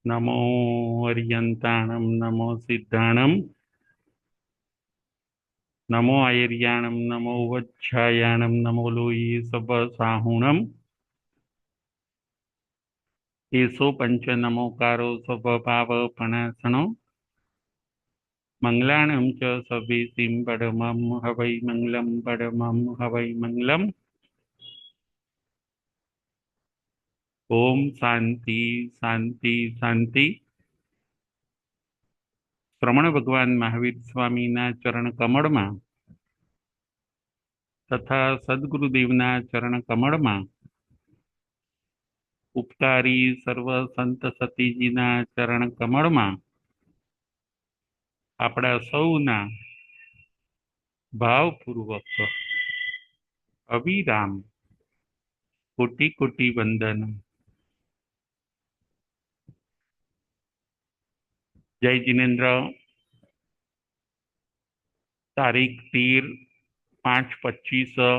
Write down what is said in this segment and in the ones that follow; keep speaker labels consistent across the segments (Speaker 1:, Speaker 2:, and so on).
Speaker 1: नमो अर्यन्ताणं नमो सिद्धाणं नमो आयर्याणं नमो वच्छायाणं नमो लोये सबसाहुणं एषो पंच नमोकारो स्वभावपणासनो मङ्गलाणं च सवेसिं परमं हवै मङ्गलं परमं हवै मङ्गलम्। ओम शांति शांति शांति। श्रमण भगवान महावीर स्वामीना चरण कमळમાં तथा सद्गुरुदेवना चरण कमळમાં ઉપકારી સર્વ સંત સતીજીના ચરણ કમળમાં આપણા સૌના ભાવપૂર્વક અવિરામ કોટી કોટી વંદન। જય જિનેન્દ્ર। તારીખ 13/5/25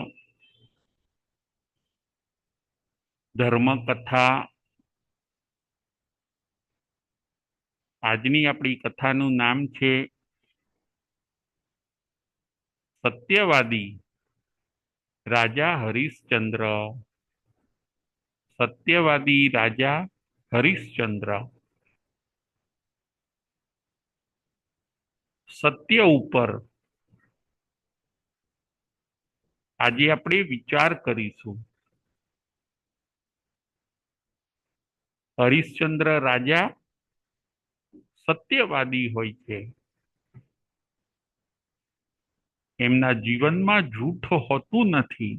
Speaker 1: ધર્મકથા। આજની આપણી કથાનું નામ છે સત્યવાદી રાજા હરિશ્ચંદ્ર। સત્યવાદી રાજા હરિશ્ચંદ્ર। સત્ય ઉપર આજે આપણે વિચાર કરીશું। હરિશ્ચંદ્ર રાજા સત્યવાદી હોય છે। એમના જીવનમાં જૂઠ હોતું નથી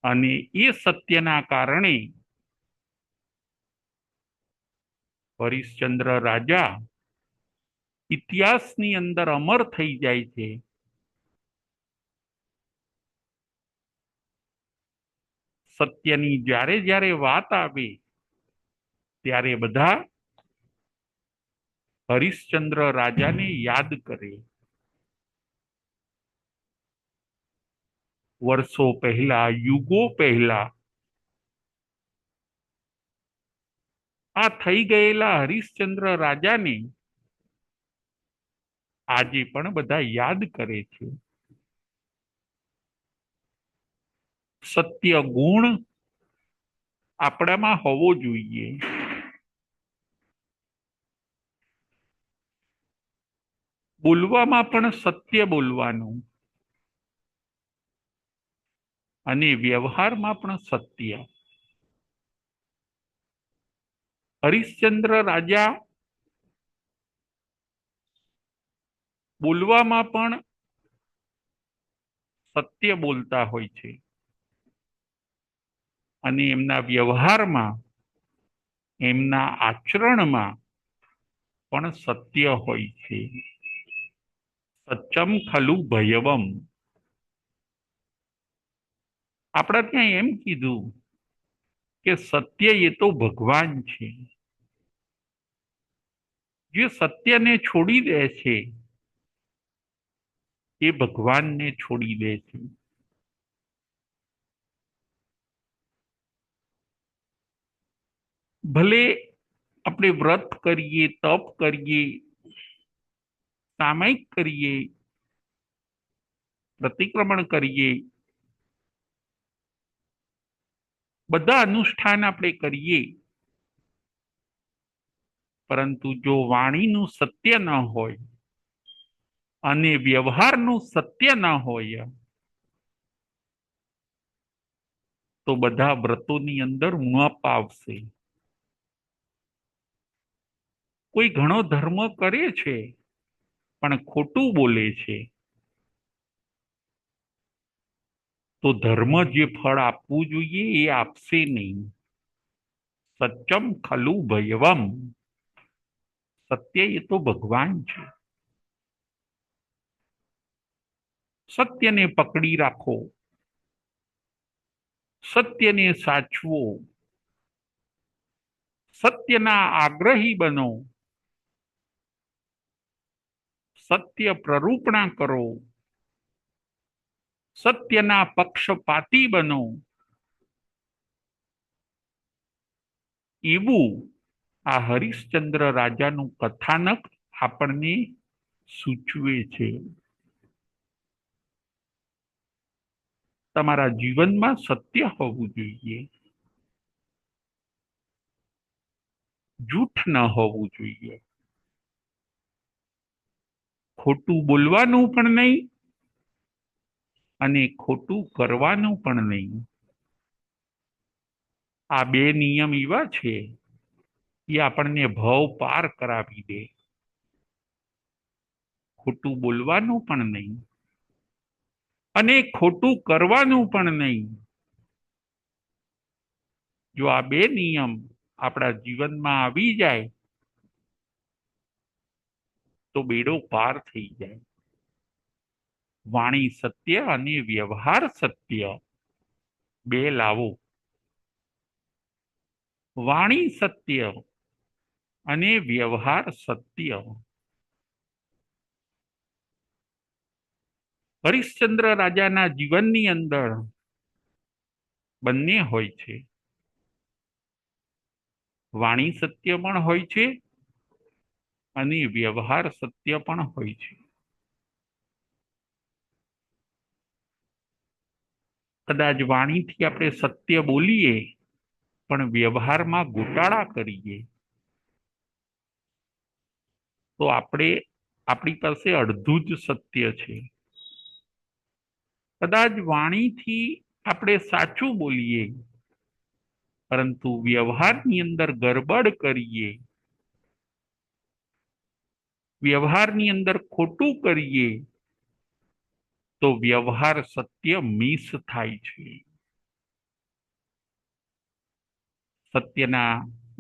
Speaker 1: અને એ સત્યના કારણે હરિશ્ચંદ્ર રાજા ઇતિહાસની અંદર અમર થઈ જાય છે। સત્યની જ્યારે જ્યારે વાત આવે ત્યારે બધા હરિશ્ચંદ્ર રાજાને યાદ કરે। વર્ષો પહેલા, યુગો પહેલા આ થઈ ગયેલા હરિશ્ચંદ્ર રાજાને આજે પણ બધા યાદ કરે છે। સત્ય ગુણ આપણામાં હોવો જોઈએ। બોલવામાં પણ સત્ય બોલવાનું અને વ્યવહારમાં પણ સત્ય। હરિશ્ચંદ્ર રાજા બોલવામાં પણ સત્ય બોલતા હોય છે અને એમના વ્યવહારમાં, એમના આચરણમાં પણ સત્ય હોય છે। સત્યમ ખલુ ભયવમ। આપણા ત્યાં એમ કીધું કે સત્ય એ તો ભગવાન છે। જે સત્યને છોડી દે છે એ ભગવાનને છોડી દે છે। ભલે આપણે વ્રત કરીએ, તપ કરીએ, સામાયિક કરીએ, પ્રતિક્રમણ કરીએ, બધા અનુષ્ઠાન આપણે કરીએ, પરંતુ જો વાણીનું સત્ય ન હોય અને વ્યવહારનું સત્ય ન હોય તો બધા વ્રતોની અંદર ઉણપ આવશે। કોઈ ઘણો ધર્મ કરે છે પણ ખોટું બોલે છે તો ધર્મ જે ફળ આપવું જોઈએ એ આપશે નહીં। સત્યમ ખલુ ભયવમ। સત્ય એ તો ભગવાન છે। સત્યને પકડી રાખો, સત્યને સાચવો, સત્યના આગ્રહી બનો, સત્ય પ્રરૂપણા કરો, સત્યના પક્ષપાતી બનો, એવું આ હરિશ્ચંદ્ર રાજાનું કથાનક આપણને સૂચવે છે. તમારા જીવનમાં સત્ય હોવું જોઈએ, જૂઠ ન હોવું જોઈએ, ખોટું બોલવાનું પણ નહીં અને ખોટું કરવાનું પણ નહીં. આ બે નિયમ એવા છે એ આપણને ભવ પાર કરાવી દે. ખોટું બોલવાનું પણ નહીં અને ખોટું કરવાનું પણ નહીં. જો આ બે નિયમ આપણા જીવનમાં આવી જાય તો બેડો પાર થઈ જાય. વાણી સત્ય અને વ્યવહાર સત્ય બે લાવો. વાણી સત્ય અને વ્યવહાર સત્ય. હરિશ્ચંદ્ર રાજાના જીવનની અંદર બંને હોય છે. વાણી સત્ય પણ હોય છે અને વ્યવહાર સત્ય પણ હોય છે. કદાચ વાણીથી આપણે સત્ય બોલીએ પણ વ્યવહારમાં ગોટાળા કરીએ તો આપણી પાસે અડધું જ સત્ય છે. કદાચ વાણીથી આપણે સાચું બોલીએ પરંતુ વ્યવહારની અંદર ગરબડ કરીએ, વ્યવહારની અંદર ખોટું કરીએ તો વ્યવહાર સત્ય મિસ થાય છે. સત્યના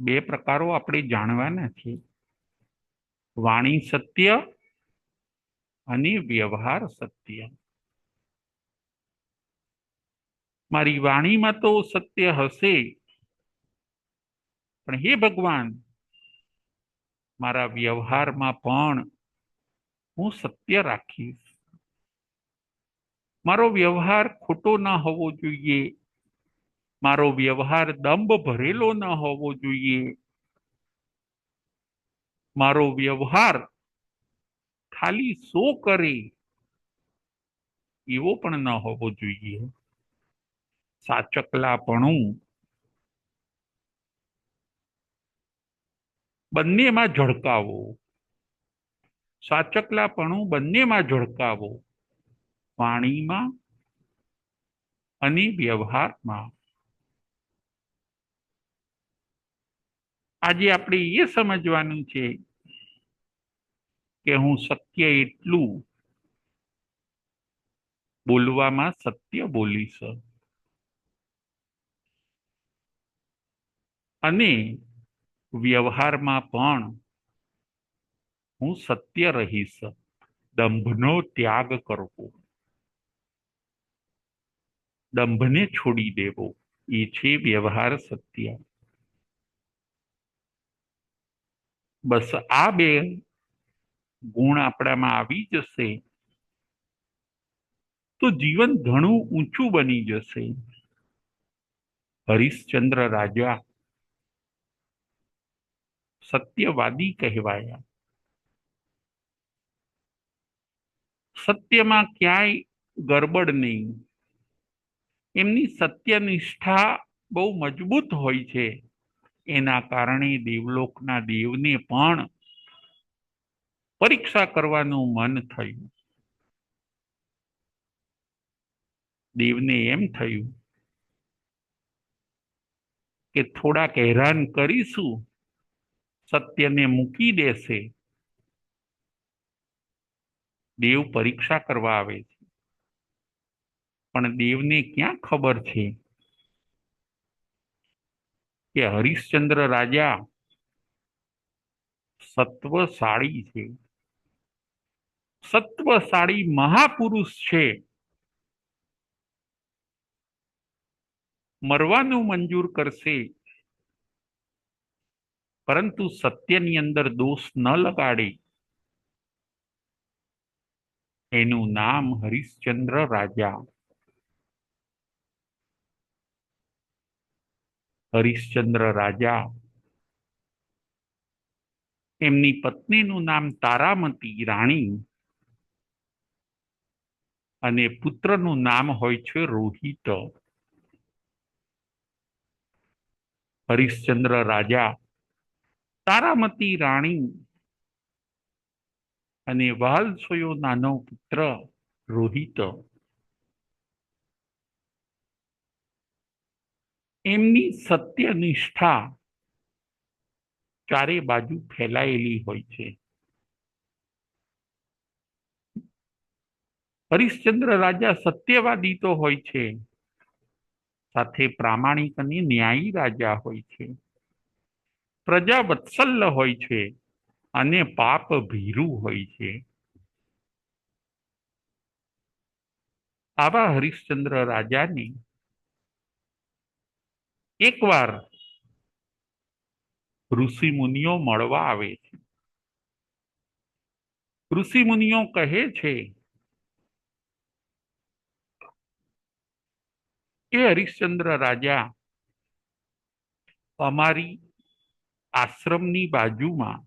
Speaker 1: બે પ્રકારો આપણે જાણવાના છે, વાણી સત્ય અને વ્યવહાર સત્ય. મારી વાણીમાં તો સત્ય હશે પણ હે ભગવાન મારા વ્યવહારમાં પણ હું સત્ય રાખીશ. મારો વ્યવહાર ખોટો ન હોવો જોઈએ, મારો વ્યવહાર દંભ ભરેલો ન હોવો જોઈએ, મારો વ્યવહાર ખાલી શો કરે એવો પણ ન હોવો જોઈએ. સાચકલાપણું બંનેમાં ઝળકાવો, સાચકલાપણું બંનેમાં ઝળકાવો, વાણીમાં અને વ્યવહારમાં. આજે આપણે એ સમજવાનું છે કે હું સત્ય એટલું બોલવામાં સત્ય બોલીશ અને વ્યવહારમાં પણ હું સત્ય રહીશ. દંભનો ત્યાગ કરવો, દંભને છોડી દેવો એ છે વ્યવહાર સત્ય. બસ આ બે ગુણ આપણામાં આવી જશે તો જીવન ઘણું ઊંચું બની જશે. હરિશ્ચંદ્ર રાજા સત્યવાદી કહેવાયા. સત્યમાં ક્યાંય ગરબડ નહીં. એમની સત્યનિષ્ઠા બહુ મજબૂત હોય છે. એના કારણે દેવલોકના દેવને પણ પરીક્ષા કરવાનું મન થયું. દેવને એમ થયું કે થોડાક હેરાન કરીશું, સત્યને મૂકી દેશે. દેવ પરીક્ષા કરવા આવે છે પણ દેવને ક્યાં ખબર છે કે હરિશ્ચંદ્ર રાજા સત્વશાળી છે, સત્વશાળી મહાપુરુષ છે. મરવાનું મંજૂર કરશે પરંતુ સત્યની અંદર દોષ ન લગાડે. એનું નામ હરિશ્ચંદ્ર રાજા. હરિશ્ચંદ્ર રાજા, એમની પત્નીનું નામ તારામતી રાણી અને પુત્રનું નામ હોય છે રોહિત. હરિશ્ચંદ્ર રાજા, તારામતી રાણી અને વાલસોયો નાનો પુત્ર રોહિત, એમની સત્યનિષ્ઠા ચારે બાજુ ફેલાયેલી હોય છે. હરિશ્ચંદ્ર રાજા સત્યવાદી તો હોય છે, સાથે પ્રામાણિક અને ન્યાયી રાજા હોય છે. પ્રજા વત્સલ્ય હોય છે અને પાપ ભીરુ હોય છે. આવા હરિશ્ચંદ્ર રાજાને એકવાર ઋષિ મુનિઓ મળવા આવે છે. ઋષિ મુનિઓ કહે છે કે હરિશ્ચંદ્ર રાજા, અમારી આશ્રમની બાજુમાં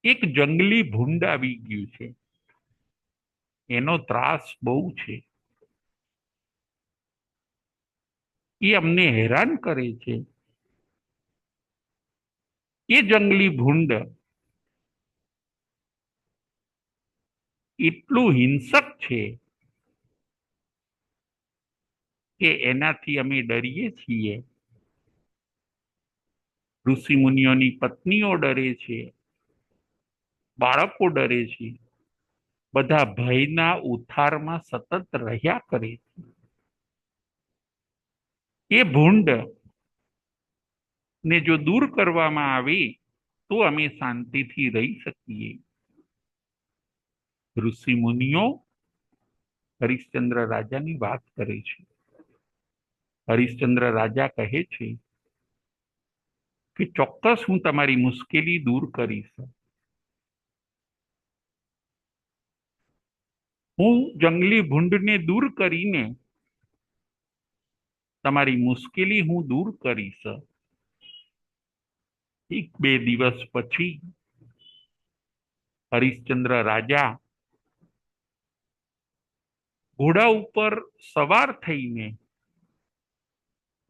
Speaker 1: એક જંગલી ભૂંડ આવી ગયું છે. એનો ત્રાસ બહુ છે. એ અમને હેરાન કરે છે. એ જંગલી ભૂંડ એટલું હિંસક છે કે એનાથી અમે ડરીએ છીએ. ઋષિ મુનિઓની પત્નીઓ ડરે છે, બાળકો ડરે છે, બધા ભયના ઉથારમાં સતત રહ્યા કરે છે. એ ભૂંડ ને જો દૂર કરવામાં આવે તો અમે શાંતિથી રહી શકીએ. ઋષિ મુનિઓ હરિશ્ચંદ્ર રાજાની વાત કરે છે. હરિશ્ચંદ્ર રાજા કહે છે કે ચોક્કસ હું તમારી મુશ્કેલી દૂર કરીશ. હું જંગલી ભૂંડને દૂર કરીને તમારી મુશ્કેલી હું દૂર કરીશ. એક બે દિવસ પછી હરિશ્ચંદ્ર રાજા ઘોડા ઉપર સવાર થઈને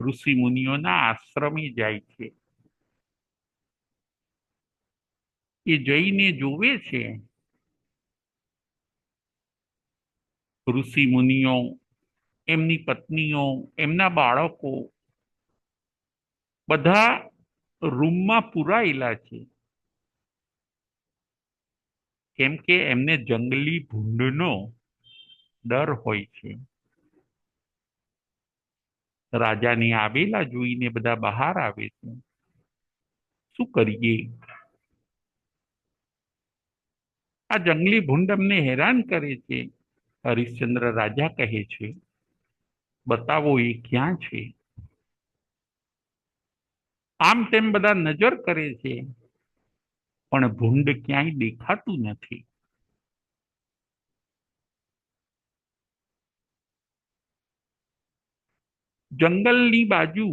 Speaker 1: ઋષિ મુનિઓના આશ્રમે જાય છે. એ જઈને જોવે છે ઋષિ મુનિઓ, એમની પત્નીઓ, એમના બાળકો બધા રૂમમાં પુરાયેલા છે. કેમ કે એમને જંગલી ભૂંડનો ડર હોય છે. રાજાને આવેલા જોઈને બધા બહાર આવે છે. શું કરીએ? આ જંગલી ભૂંડ અમને હેરાન કરે છે. હરિશ્ચંદ્ર રાજા કહે છે, બતાવો એ ક્યાં છે? આમ તેમ બધા નજર કરે છે, પણ ભૂંડ ક્યાંય દેખાતું નથી. જંગલની બાજુ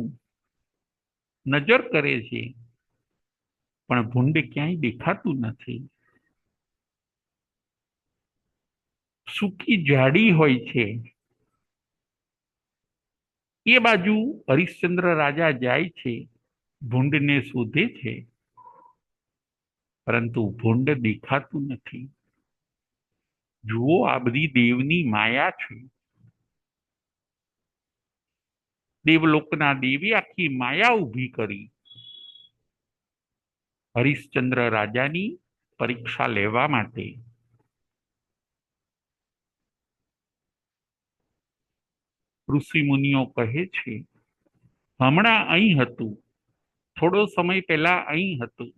Speaker 1: નજર કરે છે, પણ ભૂંડ ક્યાંય દેખાતું નથી. સૂકી ઝાડી હોય છે, એ બાજુ હરિશ્ચંદ્ર રાજા જાય છે, ભૂંડને શોધે છે, પરંતુ ભૂંડ દેખાતું નથી. જુઓ, આ બધી દેવની માયા છે. દેવલોકના દેવી આખી માયા ઊભી કરી હરિશ્ચંદ્ર રાજાની પરીક્ષા લેવા માટે. ઋષિ મુનિઓ કહે છે, હમણાં અહીં હતું, થોડો સમય પહેલા અહીં હતું.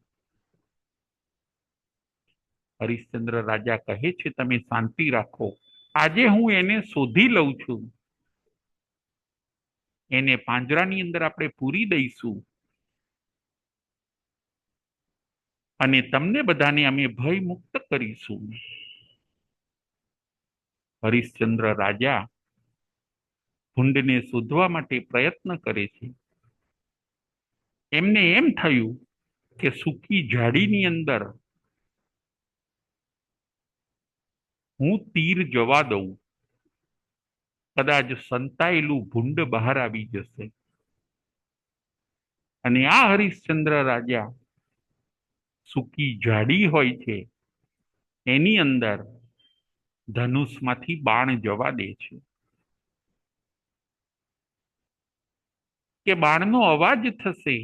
Speaker 1: હરિશ્ચંદ્ર રાજા કહે છે, તમે શાંતિ રાખો, આજે હું એને શોધી લઉં છું. એને પાંજરાની અંદર આપણે પૂરી દઈશું અને તમને બધાને અમે ભય મુક્ત કરીશું. હરિશ્ચંદ્ર રાજા ભૂંડને શોધવા માટે પ્રયત્ન કરે છે. એમને એમ થયું કે સૂકી ઝાડીની અંદર હું તીર જવા દઉં, કદાચ સંતાયેલું ભૂંડ બહાર આવી જશે. અને આ હરિશ્ચંદ્ર રાજા સૂકી ઝાડી હોય છે એની અંદર ધનુષમાંથી બાણ જવા દે છે કે બાણનો અવાજ થશે,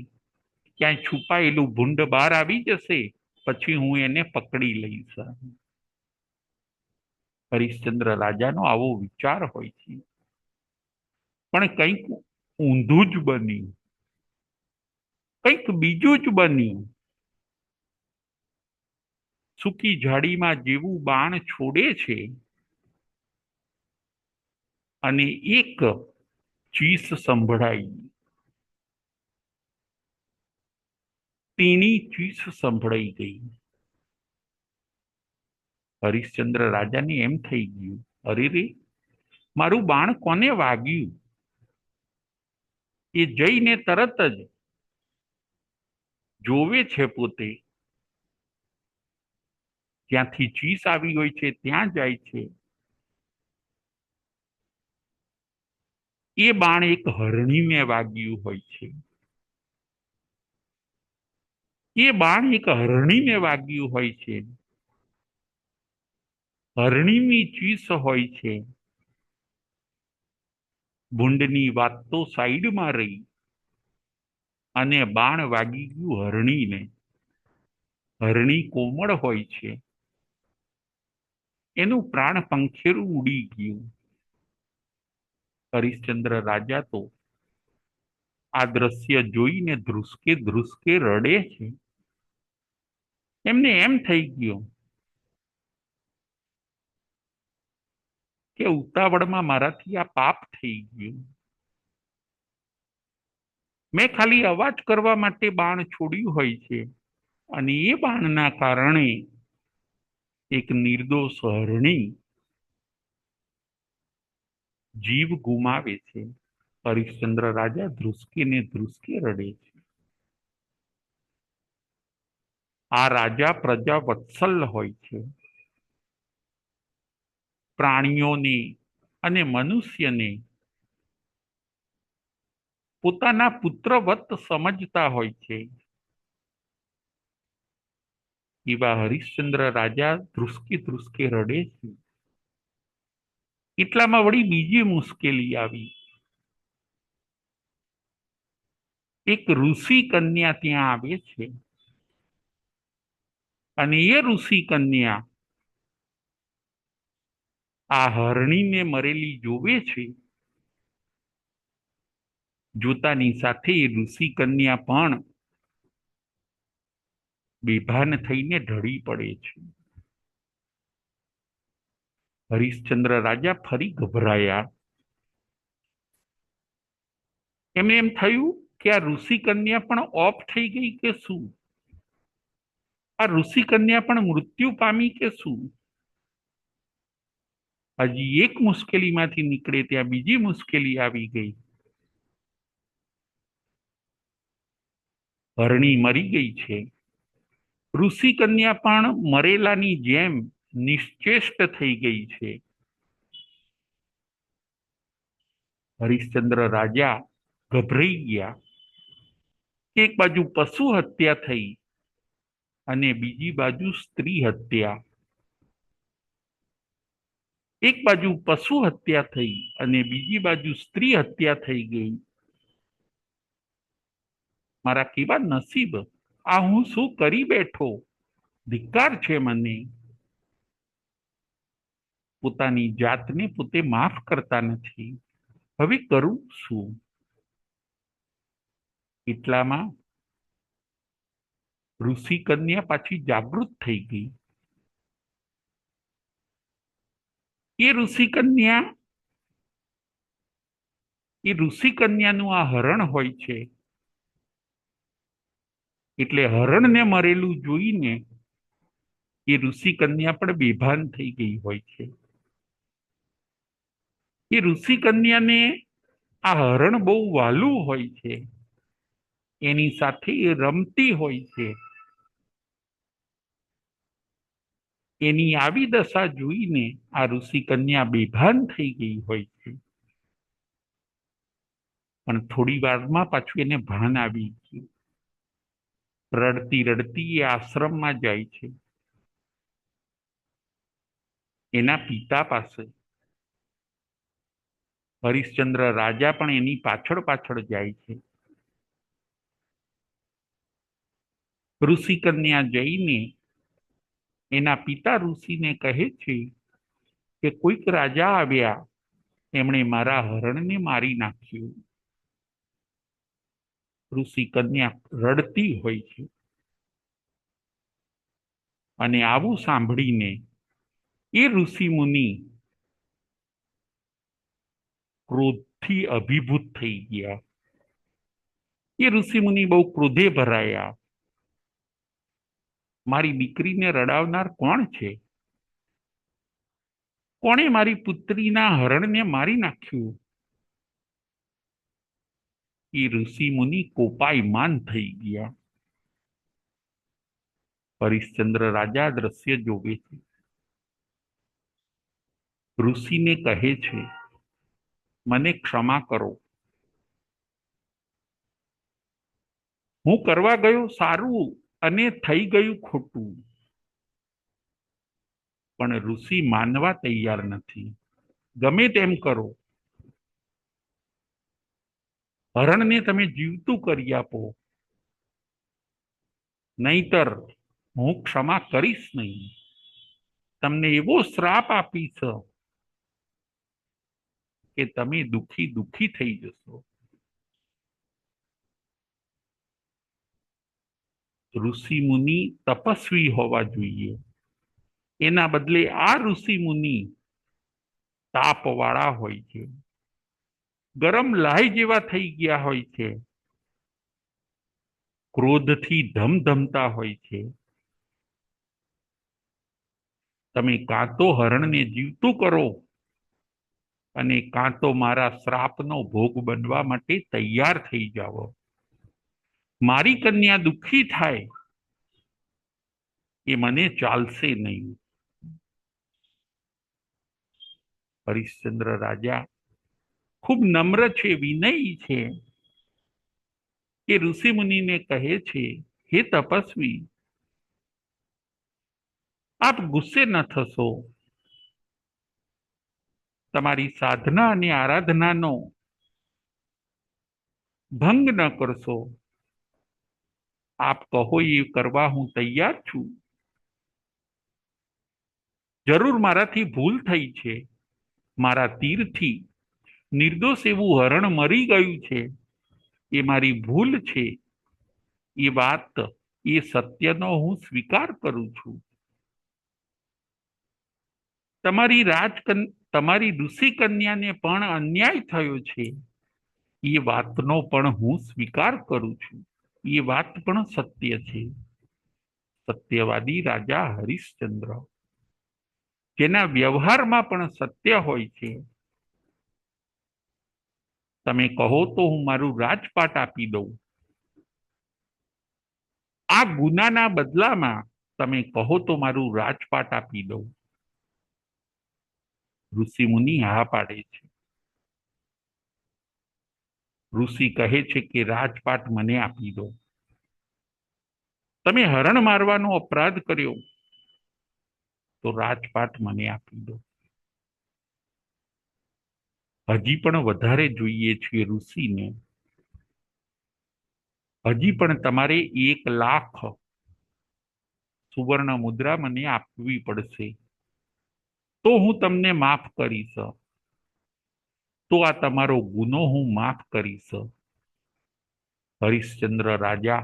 Speaker 1: ક્યાંય છુપાયેલું ભૂંડ બહાર આવી જશે, પછી હું એને પકડી લઈશ. હરિશ્ચંદ્ર રાજાનો આવો વિચાર હોય છે, પણ કંઈક ઊંધું જ બન્યું, કંઈક બીજું જ બન્યું. સૂકી ઝાડીમાં જેવું બાણ છોડે છે અને એક ચીસ સંભળાઈ, તેની ચીસ સંભળાઈ ગઈ. હરિશ્ચંદ્ર રાજાને એમ થઈ ગયું, અરે રે, મારું બાણ કોને વાગ્યું? એ જઈને તરત જ જોવે છે, પોતે જ્યાંથી ચીસ આવી હોય છે ત્યાં જાય છે. એ બાણ એક હરણીને વાગ્યું હોય છે. એ બાણ એક હરણીને વાગ્યું હોય છે. હરણીની ચીસ હોય છે. ભૂંડની વાત તો સાઈડમાં રહી અને બાણ વાગી ગયું હરણીને. હરણી કોમળ હોય છે, એનું પ્રાણ પંખેરું ઉડી ગયું. હરિશ્ચંદ્ર રાજા તો આ દ્રશ્ય જોઈને ધ્રુસકે ધ્રુસકે રડે છે. એમને એમ થઈ ગયું કે ઉતાવળમાં મારાથી આ પાપ થઈ ગયું. મેં ખાલી અવાજ કરવા માટે બાણ છોડ્યું હોય છે અને એ બાણના કારણે એક નિર્દોષ હરણી જીવ ગુમાવે છે. હરિશ્ચંદ્ર રાજા ધ્રુસકે ને ધ્રુસકે રડે છે. આ રાજા પ્રજા વત્સલ હોય છે. પ્રાણીઓને અને મનુષ્યને પોતાના પુત્રવત સમજતા હોય છે. એવા હરિશ્ચંદ્ર રાજા ધ્રુસકે ધ્રુસકે રડે છે. એટલામાં વળી બીજી મુશ્કેલી આવી. એક ઋષિ કન્યા ત્યાં આવે છે અને એ ઋષિ કન્યા આ હરણીને મરેલી જોવે છે. જોતાની સાથે એ ઋષિ કન્યા પણ બેભાન થઈને ઢળી પડે છે. હરિશ્ચંદ્ર રાજા ફરી ગભરાયા. એમને એમ થયું કે આ ઋષિ કન્યા પણ ઓફ થઈ ગઈ કે શું? આ ઋષિ કન્યા પણ મૃત્યુ પામી કે શું? હજી એક મુશ્કેલીમાંથી નીકળે ત્યાં બીજી મુશ્કેલી આવી ગઈ. હરણી મરી ગઈ છે. ઋષિ કન્યા પણ મરેલાની જેમ નિશ્ચેષ્ટ થઈ ગઈ છે. હરિશ્ચંદ્ર રાજા ગભરાઈ ગયા. એક બાજુ પશુ હત્યા થઈ અને બીજી બાજુ સ્ત્રી હત્યા. એક બાજુ પશુ હત્યા થઈ અને બીજી બાજુ સ્ત્રી હત્યા થઈ ગઈ. મારા કેવા નસીબ! આ હું શું કરી બેઠો? ધિક્કાર છે મને. પોતાની જાતને પોતે માફ કરતા નથી. હવે કરું શું? એટલામાં ઋષિ કન્યા પાછી જાગૃત થઈ ગઈ. એ ઋષિ કન્યાનું આ હરણ હોય છે. એટલે હરણને મરેલું જોઈને એ ઋષિ કન્યા પણ બેભાન થઈ ગઈ હોય છે. એ ઋષિ કન્યાને આ હરણ બહુ વાલું હોય છે, એની સાથે એ રમતી હોય છે. એની આવી દશા જોઈને આ ઋષિ કન્યા બેભાન થઈ ગઈ હોય છે. પણ થોડી વારમાં પાછું એને ભાન આવી ગયું. રડતી રડતી એ આશ્રમમાં જાય છે, એના પિતા પાસે. હરિશ્ચંદ્ર રાજા પણ એની પાછળ પાછળ જાય છે. ઋષિ કન્યા જઈને એના પિતા ઋષિને કહે છે કે કોઈક રાજા આવ્યા, એમણે મારા હરણને મારી નાખ્યું. ઋષિ કન્યા રડતી હોય છે અને આવું સાંભળીને એ ઋષિ મુનિ ક્રોધથી અભિભૂત થઈ ગયા. એ ઋષિ મુનિ બહુ ક્રોધે ભરાયા. મારી દીકરીને રડાવનાર કોણ છે? કોણે મારી પુત્રીના હરણને મારી નાખ્યું? એ ઋષિ મુનિ કોપાયમાન થઈ ગયા. હરિશ્ચંદ્ર રાજા દ્રશ્ય જોવે છે. ઋષિને કહે છે, મને ક્ષમા કરો, હું કરવા ગયો સારું અને થઈ ગયું ખોટું. પણ ઋષિ માનવા તૈયાર નથી. ગમે તેમ કરો, હરણને તમે જીવતું કરી આપો, નહીતર હું ક્ષમા કરીશ નહીં. તમને એવો શ્રાપ આપીશ કે તમે દુખી દુખી થઈ જશો. ઋષિ મુનિ તપસ્વી હોવા જોઈએ, એના બદલે આ ઋષિ મુનિ તાપવાળા હોય છે, ગરમ લાઈ જેવા થઈ ગયા હોય છે, ક્રોધથી ધમધમતા હોય છે. તમે કાં તો હરણને જીવતું કરો અને કાં તો મારા શ્રાપનો ભોગ બનવા માટે તૈયાર થઈ જાઓ. મારી કન્યા દુઃખી થાય એ મને ચાલશે નહીં. હરિશ્ચંદ્ર રાજા ખૂબ નમ્ર છે, વિનયી છે. એ ઋષિ મુનિને કહે છે, હે તપસ્વી, આપ ગુસ્સે ન થશો. તમારી સાધના અને આરાધનાનો ભંગ ન કરશો. આપ કહો એ કરવા હું તૈયાર છું. જરૂર મારાથી ભૂલ થઈ છે. મારા તીરથી નિર્દોષ એવું હરણ મરી ગયું છે. એ મારી ભૂલ છે. એ વાત, એ સત્યનો હું સ્વીકાર કરું છું. તમારી ઋષિ કન્યાને પણ અન્યાય થયો છે. એ વાતનો પણ હું સ્વીકાર કરું છું. એ વાત પણ સત્ય છે. સત્યવાદી રાજા હરિશ્ચંદ્ર, જેના વ્યવહારમાં પણ સત્ય હોય છે. તમે કહો તો હું મારું રાજપાટ આપી દઉં. આ ગુનાના બદલામાં તમે કહો તો મારું રાજપાટ આપી દઉં. ઋષિ મુનિ હા પાડે છે. ઋષિ કહે છે કે રાજપાટ મને આપી દો. તમે હરણ મારવાનો અપરાધ કર્યો તો રાજપાટ મને આપી દો. હજી પણ વધારે જોઈએ છે ઋષિને. હજી પણ તમારે 1,00,000 સુવર્ણ મુદ્રા મને આપવી પડશે, તો હું તમને માફ કરીશ. તો આ તમારો ગુનો હું માફ કરીશ. હરિશ્ચંદ્ર રાજા,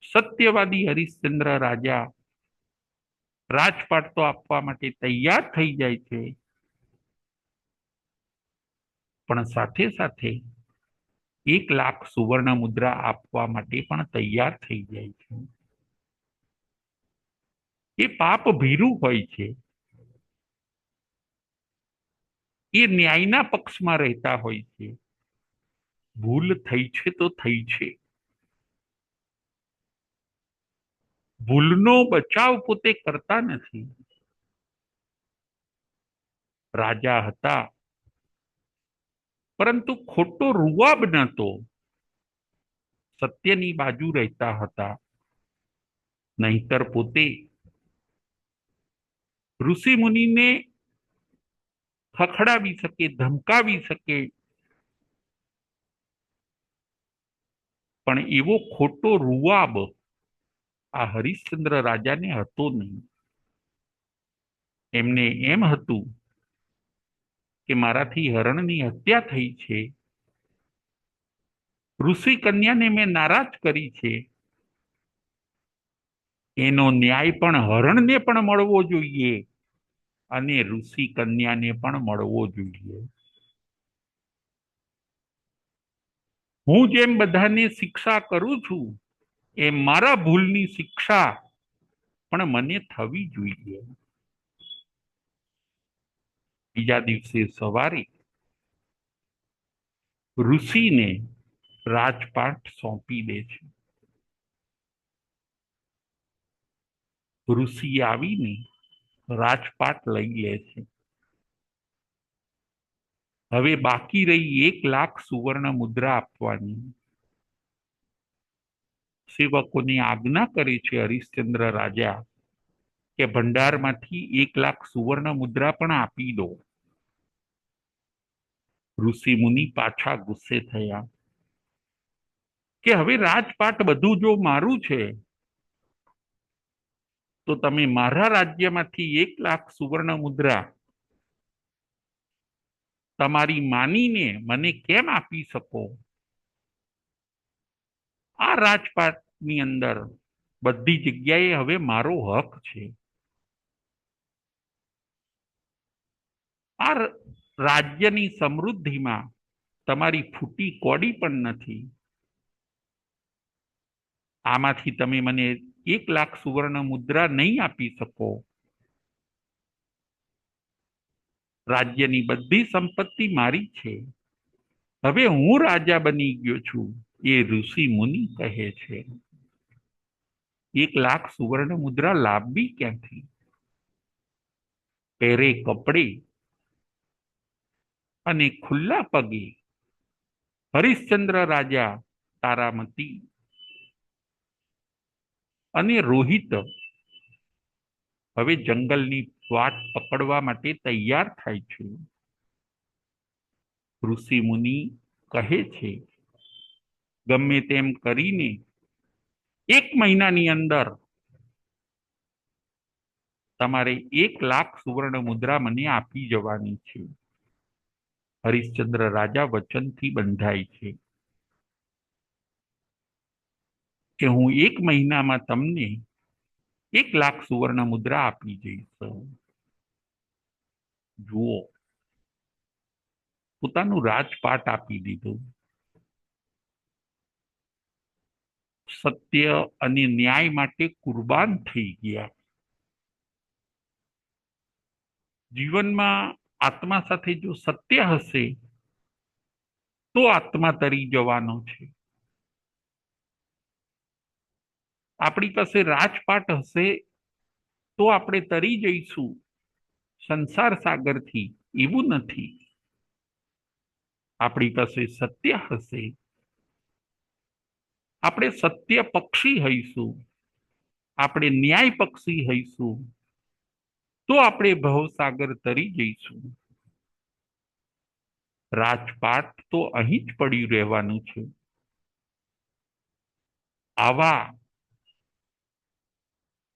Speaker 1: સત્યવાદી હરિશ્ચંદ્ર રાજા રાજપાટ તો આપવા માટે તૈયાર થઈ જાય છે, પણ સાથે સાથે 1 લાખ સુવર્ણ મુદ્રા આપવા માટે પણ તૈયાર થઈ જાય છે. એ પાપ ભીરું હોય છે. એ ન્યાયના પક્ષમાં રહેતા હોય છે. ભૂલ થઈ છે તો થઈ છે. ભૂલનો બચાવ પોતે કરતા નથી. રાજા હતા, પરંતુ ખોટો રૂવાબ નતો. સત્યની બાજુ રહેતા હતા. નહીતર પોતે ઋષિ મુનિને ખખડાવી શકે, ધમકાવી શકે, પણ એવો ખોટો રૂવાબ આ હરિશ્ચંદ્ર રાજાને હતો નહીં. એમને એમ હતું કે મારાથી હરણની હત્યા થઈ છે, ઋષિ કન્યાને મેં નારાજ કરી છે, એનો ન્યાય પણ હરણને પણ મળવો જોઈએ અને ઋષિ કન્યાને પણ મળવો જોઈએ. હું જેમ બધાને શિક્ષા કરું છું એમ મારા ભૂલની શિક્ષા પણ મને થવી જોઈએ. બીજા દિવસે સવારે ઋષિને રાજપાટ સોંપી દે છે. ઋષિ આવીને રાજપાટ લઈ લે છે. હવે બાકી રહી 1 લાખ સુવર્ણ મુદ્રા આપવાની. સેવકોને આજ્ઞા કરે છે હરિશ્ચંદ્ર રાજા કે ભંડારમાંથી 1 લાખ સુવર્ણ મુદ્રા પણ આપી દો. ઋષિ મુનિ પાછા ગુસ્સે થયા કે હવે રાજપાટ બધું જો મારું છે તો તમે મારા રાજ્યમાંથી 1 લાખ સુવર્ણ મુદ્રા તમારી માનીને મને કેમ આપી શકો? આ રાજપાટની અંદર બધી જગ્યાએ હવે મારો હક છે. આ રાજ્યની સમૃદ્ધિમાં તમારી ફૂટી કોડી પણ નથી. આમાંથી તમે મને 1 લાખ સુવર્ણ મુદ્રા નહીં આપી શકો. રાજ્યની બધી સંપત્તિ મારી છે. હવે હું રાજા બની ગયો છું, એ ઋષિ મુનિ કહે છે. 1 લાખ સુવર્ણ મુદ્રા લાવવી ક્યાંથી? પહેરે કપડે અને ખુલ્લા પગે હરિશ્ચંદ્ર રાજા, તારામતી અને રોહિત હવે જંગલની વાટ પકડવા માટે તૈયાર થાય છે. ઋષિ મુનિ કહે છે, ગમે તેમ કરીને 1 મહિનાની અંદર તમારે 1 લાખ સુવર્ણ મુદ્રા મને આપી જવાની છે. હરિશ્ચંદ્ર રાજા વચનથી બંધાય છે કે હું 1 મહિનામાં તમને 1 લાખ સુવર્ણ મુદ્રા આપી જઈશ. જુઓ, પોતાનું રાજપાટ આપી દીધું. સત્ય અને ન્યાય માટે કુરબાન થઈ ગયા. જીવનમાં આત્મા સાથે જો સત્ય હશે તો આત્મા તરી જવાનો છે. આપણી પાસે રાજપાટ હશે તો આપણે તરી જઈશું સંસાર સાગરથી, એવું નથી. આપણી પાસે સત્ય હશે, આપણે સત્ય પક્ષી હઈશું, આપણે ન્યાય પક્ષી હઈશું, તો આપણે ભવસાગર તરી જઈશું. રાજપાટ તો અહીં જ પડ્યું રહેવાનું છે. આવા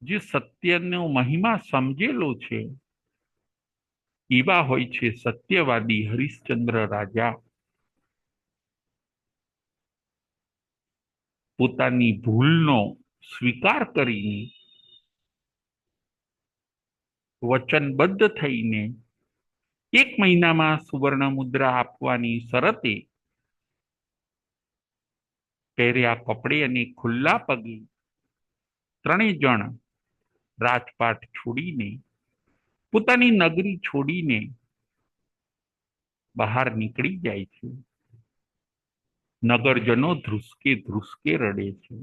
Speaker 1: જે સત્યનો મહિમા સમજેલો છે એવા હોય છે સત્યવાદી હરિશ્ચંદ્ર રાજા. પોતાની ભૂલનો સ્વીકાર કરીને વચનબદ્ધ થઈને 1 મહિનામાં સુવર્ણ મુદ્રા આપવાની શરતે પહેર્યા કપડે અને ખુલ્લા પગે ત્રણેય જણ રાજપાટ છોડીને પોતાની નગરી છોડીને બહાર નીકળી જાય છે. નગરજનો ધ્રુસકે ધ્રુસકે રડે છે.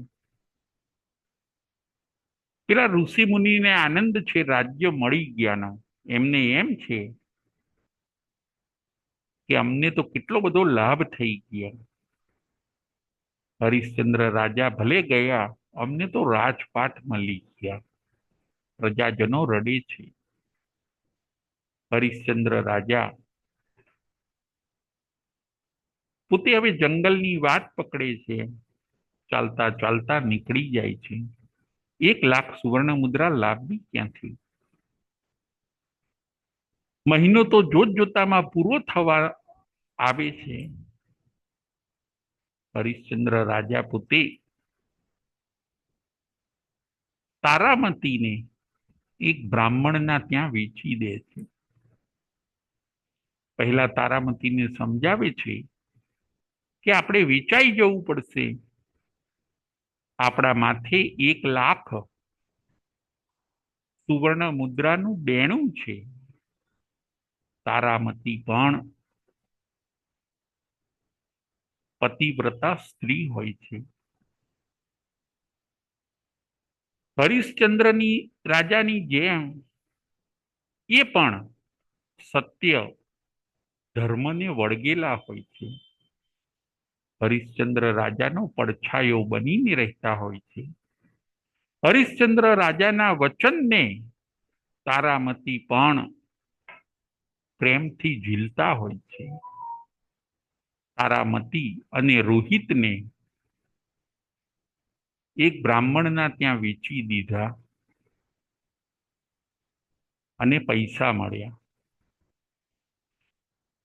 Speaker 1: પેલા ઋષિ મુનિને આનંદ છે રાજ્ય મળી ગયાનો. એમને એમ છે કે અમને તો કેટલો બધો લાભ થઈ ગયા. હરિશ્ચંદ્ર રાજા ભલે ગયા, અમને તો રાજપાટ મળી ગયા. પ્રજાજનો રડે છે. હરિશ્ચંદ્ર રાજા પોતે હવે જંગલની વાત પકડે છે. ચાલતા ચાલતા નીકળી જાય છે. 1,00,000 સુવર્ણ મુદ્રા લાવવી ક્યાંથી? મહિનો તો જોત જોતામાં પૂરો થવા આવે છે. હરિશ્ચંદ્ર રાજા પોતે તારામતીને એક બ્રાહ્મણના ત્યાં વેચી દે છે. પહેલા તારામતીને સમજાવે છે કે આપણે વેચાઈ જવું પડશે. આપણા માથે 1,00,000 સુવર્ણ મુદ્રાનું દેણું છે. તારામતી પણ પતિવ્રતા સ્ત્રી હોય છે. હરિશ્ચંદ્રની રાજાની જેમ એ પણ સત્ય ધર્મને વળગેલા હોય છે. હરિશ્ચંદ્ર રાજાનો પડછાયો બનીને રહેતા હોય છે. હરિશ્ચંદ્ર રાજાના વચનને તારામતી પણ પ્રેમથી ઝીલતા હોય છે. તારામતી અને રોહિતને એક બ્રાહ્મણના ત્યાં વેચી દીધા અને પૈસા મળ્યા.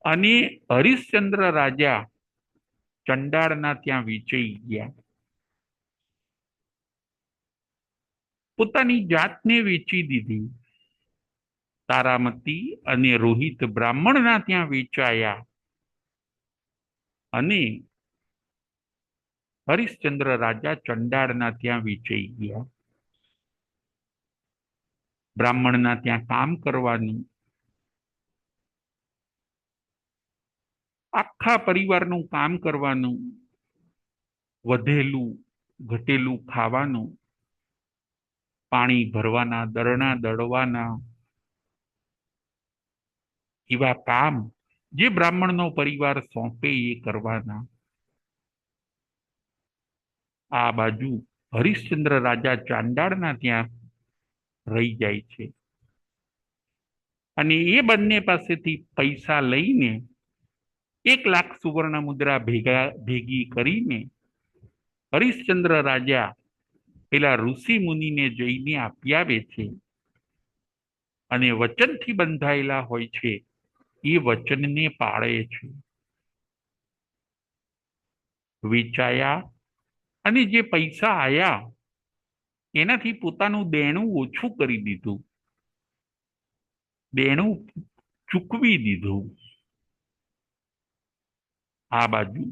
Speaker 1: અને હરિશ્ચંદ્ર રાજા ચંડાળના ત્યાં વેચાઈ ગયા. પોતાની જાતને વેચી દીધી. તારામતી અને રોહિત બ્રાહ્મણના ત્યાં વેચાયા અને હરિશ્ચંદ્ર રાજા ચંડાળના ત્યાં વેચાઈ ગયા. બ્રાહ્મણના ત્યાં કામ કરવાનું, આખા પરિવારનું કામ કરવાનું, વધેલું ઘટેલું ખાવાનું, પાણી ભરવાના, દરણા દળવાના, એવા કામ જે બ્રાહ્મણનો પરિવાર સોંપે એ કરવાના. આ બાજુ હરિશ્ચંદ્ર રાજા ચાંડાળના ત્યાં રહી જાય છે અને એ બંને પાસેથી પૈસા લઈને 1,00,000 સુવર્ણ મુદ્રા ભેગી કરીને હરિશ્ચંદ્ર રાજા પેલા ઋષિ મુનિને જઈને આપી આવે છે અને વચનથી બંધાયેલા હોય છે એ વચનને પાળે છે. વેચાયા અને જે પૈસા આયા એનાથી પોતાનું દેણું ઓછું કરી દીધું, દેણું ચૂકવી દીધું. આ બાજુ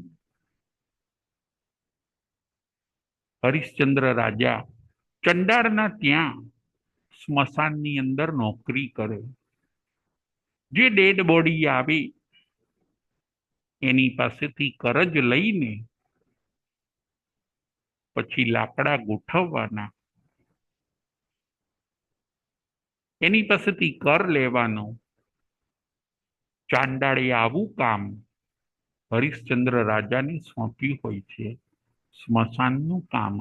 Speaker 1: હરિશ્ચંદ્ર રાજા ચંડાળના ત્યાં સ્મશાનની અંદર નોકરી કરે. જે ડેડ બોડી આવે એની પાસેથી કરજ લઈને પછી લાકડા ગોઠવવાના, એની પાસેથી કર લેવાનો. ચાંડાળે આવું કામ હરિશ્ચંદ્ર રાજાને સોંપ્યું હોય છે. સ્મશાનનું કામ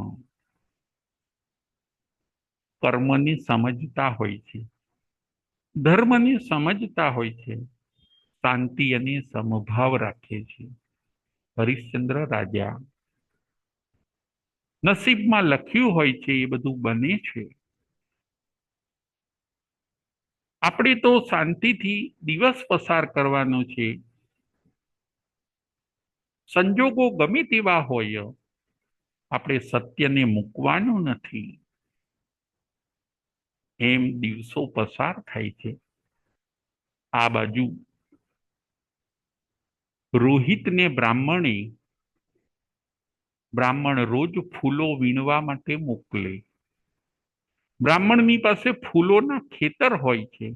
Speaker 1: કર્મને સમજતા હોય છે, ધર્મને સમજતા હોય છે, શાંતિ અને સમભાવ રાખે છે. હરિશ્ચંદ્ર રાજા નસીબમાં લખ્યું હોય છે એ બધું બને છે. આપણે તો શાંતિથી દિવસ પસાર કરવાનો છે. સંજોગો ગમે તેવા હોય, આપણે સત્યને મૂકવાનું નથી. એમ દિવસો પસાર થાય છે. આ બાજુ રોહિતને બ્રાહ્મણે બ્રાહ્મણ રોજ ફૂલો વીણવા માટે મોકલે. બ્રાહ્મણની પાસે ફૂલોના ખેતર હોય છે.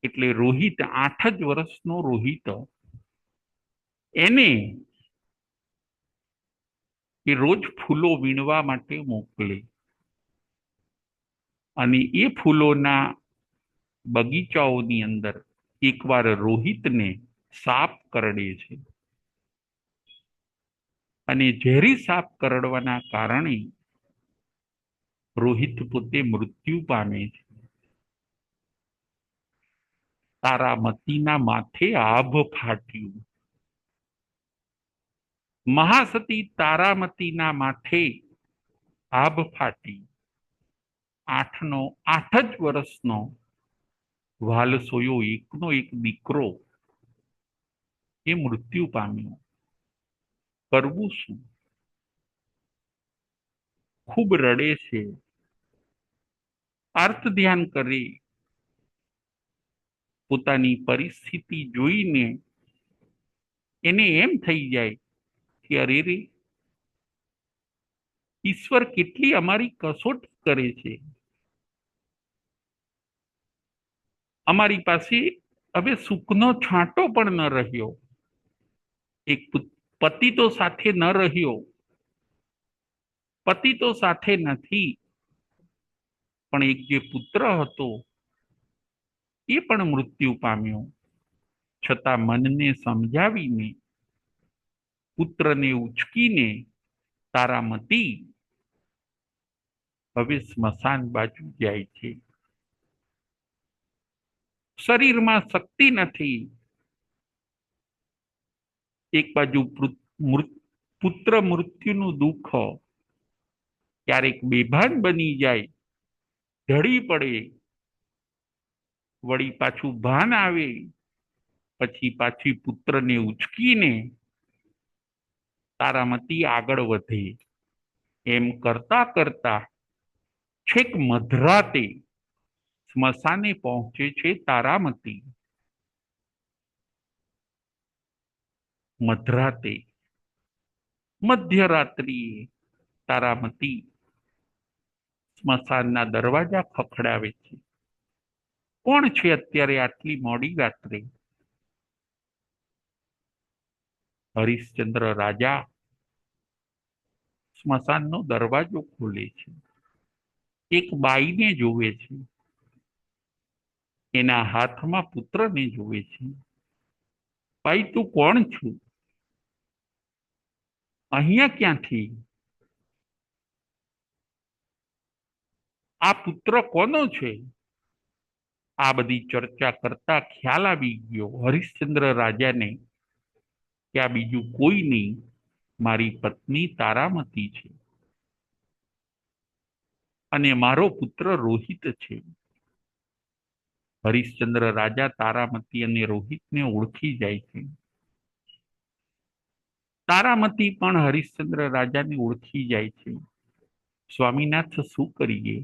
Speaker 1: એટલે રોહિત 8 જ વર્ષનો રોહિત એને એ રોજ ફૂલો વીણવા માટે મોકલે અને એ ફૂલોના બગીચાઓની અંદર એકવાર રોહિતને સાપ કરડે છે અને ઝેરી સાપ કરડવાના કારણે રોહિત પોતે મૃત્યુ પામે છે. તારામતીના માથે આભ ફાટ્યું. મહાસતી તારામતીના માથે આભ ફાટી. 8 જ વર્ષનો વાલસોયો એકનો એક દીકરો એ મૃત્યુ પામ્યો. કરવું શું? ખૂબ રડે છે. અર્થ ધ્યાન કરે. પોતાની પરિસ્થિતિ જોઈને એને એમ થઈ જાય કે અરે રે, ઈશ્વર કેટલી અમારી કસોટી કરે છે. અમારી પાસે હવે સુખનો છાંટો પણ ન રહ્યો. એક પતિ તો સાથે ન રહ્યો, પતિ તો સાથે નથી, પણ એક જે પુત્ર હતો એ પણ મૃત્યુ પામ્યો. છતાં મનને સમજાવીને, પુત્રને ઉચકીને તારામતી હવે સ્મશાન બાજુ જાય છે. શરીરમાં શક્તિ નથી. એક બાજુ પુત્ર મૃત્યુનું દુઃખ, ક્યારેક બેભાન બની જાય, ઢળી પડે, વળી પાછું ભાન આવે, પછી પાછી પુત્રને ઉચકીને તારામતી આગળ વધે. એમ કરતા કરતા છેક મધરાતે સ્મશાને પહોંચે છે તારામતી. મધરાતે, મધ્યરાત્રિએ તારામતી સ્મશાનના દરવાજા ખખડાવે છે. કોણ છે અત્યારે આટલી મોડી રાત્રે? હરિશ્ચંદ્ર રાજા સ્મશાનનો દરવાજો ખોલે છે. એક બાઈને જોવે છે. એના હાથમાં પુત્રને જોવે છે. ભાઈ, તું કોણ છું? અહીંયા ક્યાંથી? આ પુત્ર કોનો છે? આ બધી ચર્ચા કરતા ખ્યાલ આવી ગયો હરિશ્ચંદ્ર રાજાને કે આ બીજું કોઈ નહીં, મારી પત્ની તારામતી છે અને મારો પુત્ર રોહિત છે. હરિશ્ચંદ્ર રાજા તારામતી અને રોહિતને ઓળખી જાય છે. તારામતી પણ હરિશ્ચંદ્ર રાજાને ઓળખી જાય છે. સ્વામીનાથ, શું કરીએ?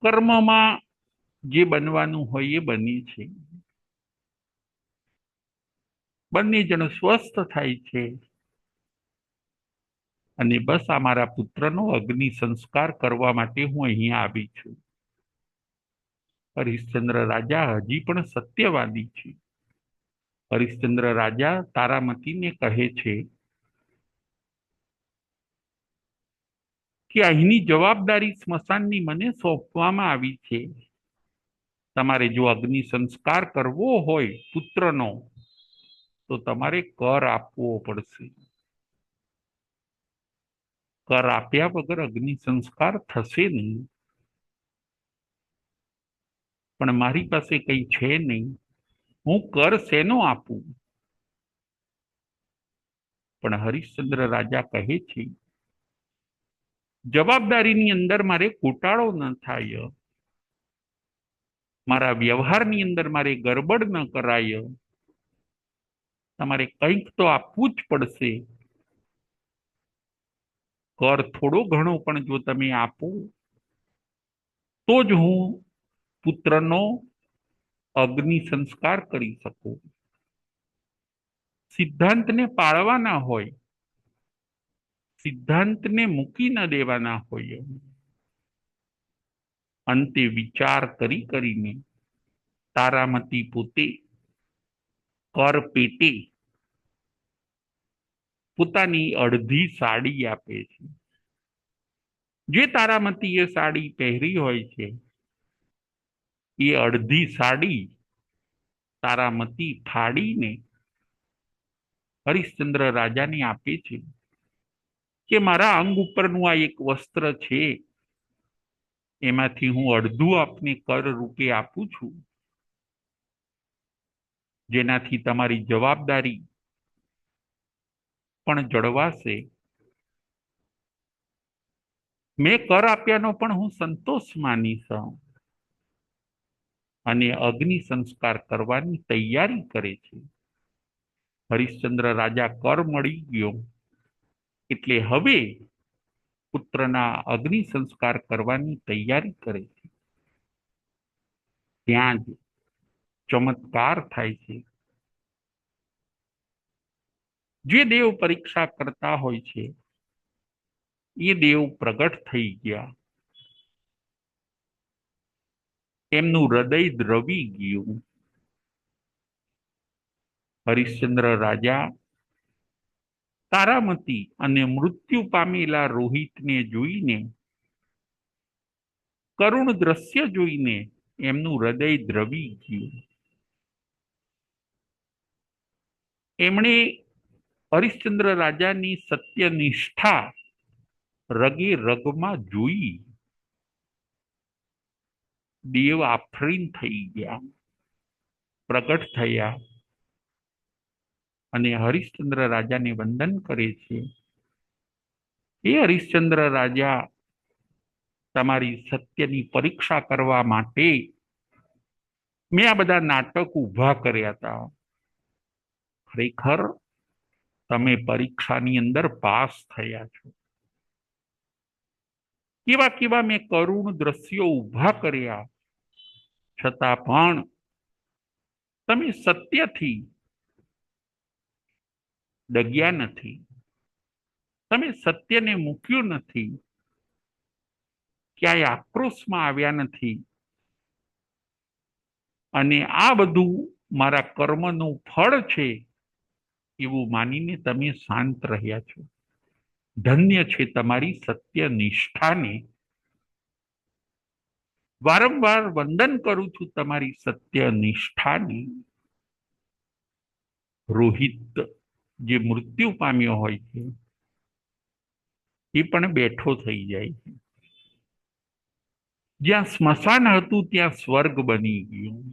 Speaker 1: કર્મમાં જે બનવાનું હોય એ બને છે. બંને જણ સ્વસ્થ થાય છે અને બસ આ મારા પુત્રનો અગ્નિ સંસ્કાર કરવા માટે હું અહીંયા આવી છું. હરિશ્ચંદ્ર રાજા હજી પણ સત્યવાદી છે. હરિશ્ચંદ્ર રાજા તારામતીને કહે છે કે અહીંની જવાબદારી સ્મશાનની મને સોંપવામાં આવી છે. તમારે જો અગ્નિ સંસ્કાર કરવો હોય પુત્રનો, તો તમારે કર આપવો પડશે. કર આપ્યા વગર અગ્નિ સંસ્કાર થશે નહીં. પણ મારી પાસે કંઈ છે નહીં, હું કર શેનો આપું? પણ હરિશ્ચંદ્ર રાજા કહે છે, જવાબદારીની અંદર મારે ગોટાળો ન થાય, મારા વ્યવહારની અંદર મારે ગરબડ ન કરાય. તમારે કંઈક તો આપવું જ પડશે. કર થોડો ઘણો પણ જો તમે આપો તો જ હું પુત્રનો અગ્નિ સંસ્કાર કરી શકું. સિદ્ધાંતને પાળવાના હોય, સિદ્ધાંતને મૂકી ન દેવાના હોય. અંતે વિચાર કરીને તારામતી પોતે કર પેટે પોતાની અડધી સાડી આપે છે. જે તારામતીએ સાડી પહેરી હોય છે એ અડધી સાડી તારામતી ફાડીને હરિશ્ચંદ્ર રાજાને આપે છે કે મારા અંગ ઉપરનું આ એક વસ્ત્ર છે, એમાંથી હું અડધું આપને કર રૂપે આપું છું, જેનાથી તમારી જવાબદારી પણ જળવાશે. મેં કર આપ્યાનો પણ હું સંતોષ માનીશ. અને અગ્નિ સંસ્કાર કરવાની તૈયારી કરે છે. હરિશ્ચંદ્ર રાજા કર મળી ગયો એટલે હવે પુત્રના અગ્નિ સંસ્કાર કરવાની તૈયારી કરે છે. ત્યાં જ ચમત્કાર થાય છે. જે દેવ પરીક્ષા કરતા હોય છે એ દેવ પ્રગટ થઈ ગયા. એમનું હૃદય દ્રવી ગયું. હરિશ્ચંદ્ર રાજા તારામતી અને મૃત્યુ પામેલા રોહિતને જોઈને, કરુણ દ્રશ્ય જોઈને એમનું હૃદય દ્રવી ગયું. એમણે હરિશ્ચંદ્ર રાજાની સત્યનિષ્ઠા રગે રગમાં જોઈ. દેવ આફરીન થઈ ગયા, પ્રગટ થયા અને હરિશ્ચંદ્ર રાજાને વંદન કરે છે. એ હરિશ્ચંદ્ર રાજા, તમારી સત્યની પરીક્ષા કરવા માટે મેં આ બધા નાટક ઊભા કર્યા હતા. ખરેખર તમે પરીક્ષાની અંદર પાસ થયા છો. કેવા કેવા મેં કરુણ દ્રશ્યો ઊભા કર્યા, છતાં પણ તમે સત્યથી ડગ્યા નથી, તમે સત્યને મૂક્યું નથી, ક્યાંય આક્રોશમાં આવ્યા નથી, અને આ બધું મારા કર્મનું ફળ છે એવું માનીને તમે શાંત રહ્યા છો. ધન્ય છે તમારી સત્ય નિષ્ઠાને. વારંવાર વંદન કરું છું તમારી સત્ય નિષ્ઠાને. રોહિત જે મૃત્યુ પામ્યો હોય છે એ પણ બેઠો થઈ જાય છે. જ્યાં સ્મશાન હતું ત્યાં સ્વર્ગ બની ગયું.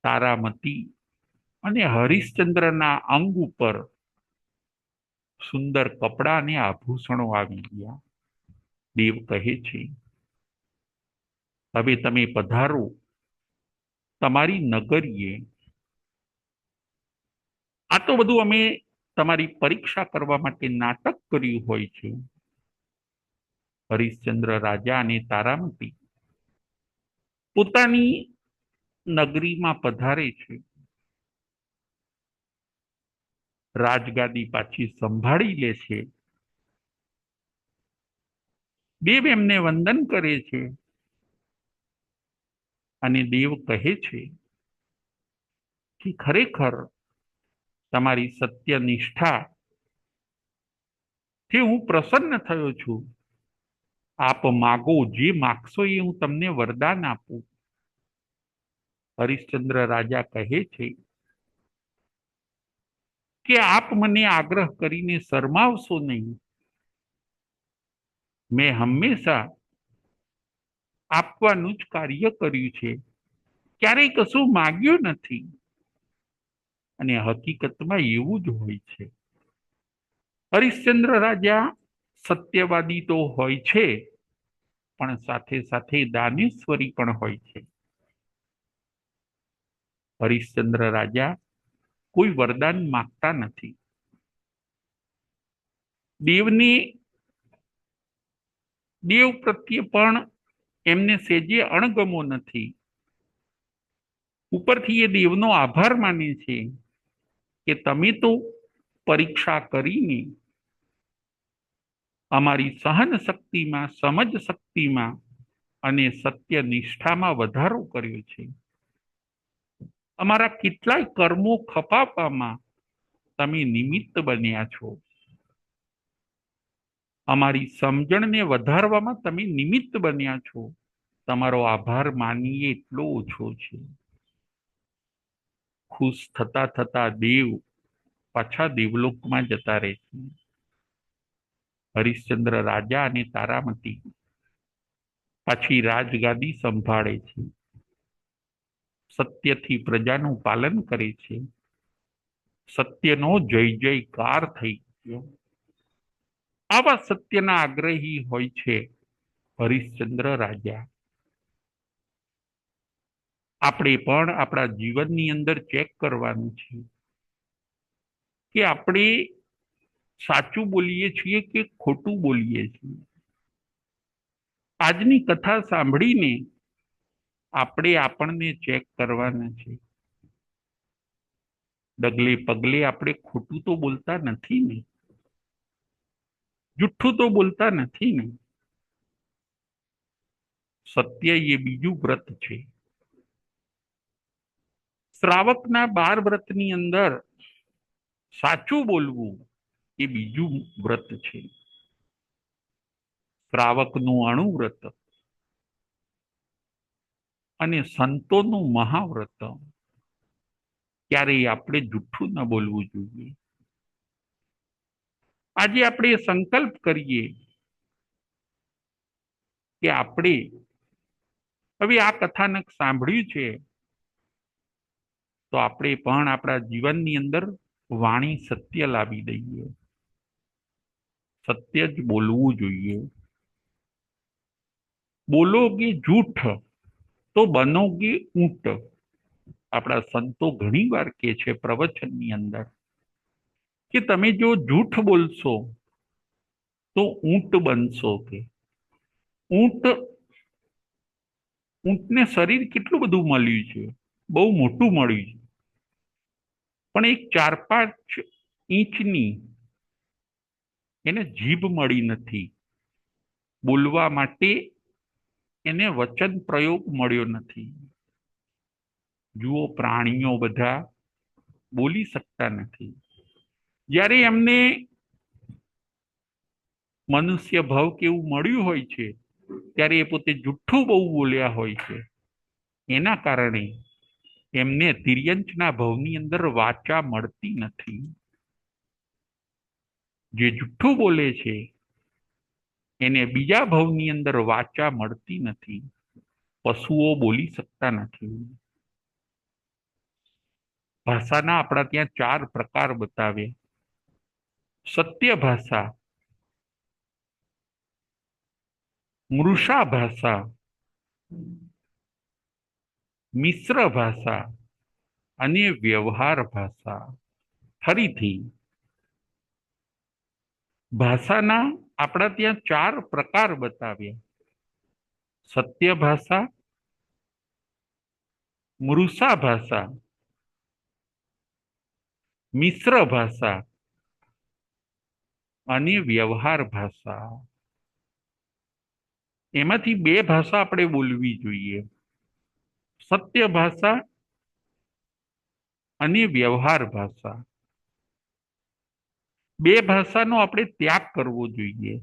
Speaker 1: તારામતી અને હરિશ્ચંદ્રના અંગ ઉપર સુંદર કપડા અને આભૂષણો આવી ગયા. દેવ કહે છે, હવે તમે પધારો તમારી નગરીએ. આ તો બધું અમે તમારી પરીક્ષા કરવા માટે નાટક કર્યું હોય છે. હરિશ્ચંદ્ર રાજા અને તારામતી પોતાની નગરીમાં પધારે છે. રાજગાદી પાછી સંભાળી લે છે. દેવ એમને વંદન કરે છે અને દેવ કહે છે કે ખરેખર તમારી સત્યનિષ્ઠા થી હું પ્રસન્ન થયો છું. આપ માગો, જે માગશો એ હું તમને વરદાન આપું. હરિશ્ચંદ્ર રાજા કહે છે કે આપ મને આગ્રહ કરીને શરમાવશો નહીં. મેં હંમેશા આપવાનું જ કાર્ય કર્યું છે, ક્યારેય કશું માગ્યું નથી. અને હકીકતમાં એવું જ હોય છે. હરિશ્ચંદ્ર રાજા સત્યવાદી તો હોય છે, પણ સાથે સાથે દાનેશ્વરી પણ હોય છે. હરિશ્ચંદ્ર રાજા કોઈ વરદાન માંગતા નથી. દેવ પ્રત્યે પણ એમને સેજે અણગમો નથી. ઉપરથી એ દેવનો આભાર માને છે કે તમે તો પરીક્ષા કરીને અમારી સહન શક્તિમાં, સમજ શક્તિમાં અને સત્ય નિષ્ઠામાં વધારો કર્યો છે. અમારા કેટલાય કર્મો ખપાવવામાં તમે નિમિત્ત બન્યા છો. અમારી સમજણને વધારવામાં તમે નિમિત્ત બન્યા છો. તમારો આભાર માનીએ એટલો ઓછો છે. ખુશ થતા થતા દેવ પાછા દેવલોકમાં જતા રહે છે. હરિશ્ચંદ્ર રાજા અને તારામતી પાછી રાજગાદી સંભાળે છે. સત્યથી પ્રજાનું પાલન કરે છે. સત્યનો જય જયકાર થઈ ગયો. આવા સત્યના આગ્રહી હોય છે હરિશ્ચંદ્ર રાજા. આપણે પણ આપણા જીવનની અંદર ચેક કરવાનું છે કે આપણે સાચું બોલીએ છીએ કે ખોટું બોલીએ છીએ. આજની કથા સાંભળીને આપણે આપણને ચેક કરવાના છે. ડગલે પગલે આપણે ખોટું તો બોલતા નથી ને, જુઠ્ઠું તો બોલતા નથી ને. સત્ય એ બીજું વ્રત છે. શ્રાવકના 12 વ્રતની અંદર સાચું બોલવું એ બીજું વ્રત છે. શ્રાવકનું અણુવ્રત અને સંતોનું મહાવ્રત. ક્યારેય આપણે જુઠ્ઠું ન બોલવું જોઈએ. આજે આપણે સંકલ્પ કરીએ કે આપણે હવે આ કથાનક સાંભળ્યું છે તો આપણે પણ આપણા જીવનની અંદર વાણી સત્ય લાવી દઈએ. સત્ય જ બોલવું જોઈએ. બોલોગે જૂઠ તો બનોગે ઊંટ. આપણા સંતો ઘણી વાર કહે છે પ્રવચનની અંદર કે તમે જો જૂઠ બોલશો તો ઊંટ બનશો. કે ઊંટ ઊંટને શરીર કેટલું બધું મળ્યું છે, બહુ મોટું મળ્યું છે, પણ એક 4-5 ઇંચની એને જીભ મળી નથી. બોલવા માટે એને વચન પ્રયોગ મળ્યો નથી. જુઓ, પ્રાણીઓ બધા બોલી શકતા નથી. જ્યારે એમને મનુષ્ય ભાવ કેવું મળ્યું હોય છે ત્યારે એ પોતે જુઠ્ઠું બહુ બોલ્યા હોય છે. એના કારણે એમને તિર્યંચના ભાવની અંદર વાચા મળતી નથી. જે જુઠ્ઠું બોલે છે એને બીજા ભાવની અંદર વાચા મળતી નથી. પશુઓ બોલી શકતા નથી. ભાષાના આપણા ત્યાં 4 પ્રકાર બતાવે. સત્ય ભાષા, મૃષા ભાષા, મિશ્ર ભાષા અને વ્યવહાર ભાષા. ફરીથી ભાષાના આપણા ત્યાં 4 પ્રકાર બતાવ્યા. સત્ય ભાષા, મૃષા ભાષા, મિશ્ર ભાષા અને વ્યવહાર ભાષા. એમાંથી 2 ભાષા આપણે બોલવી જોઈએ. સત્ય ભાષા અને વ્યવહાર ભાષા. 2 ભાષાનો આપણે ત્યાગ કરવો જોઈએ.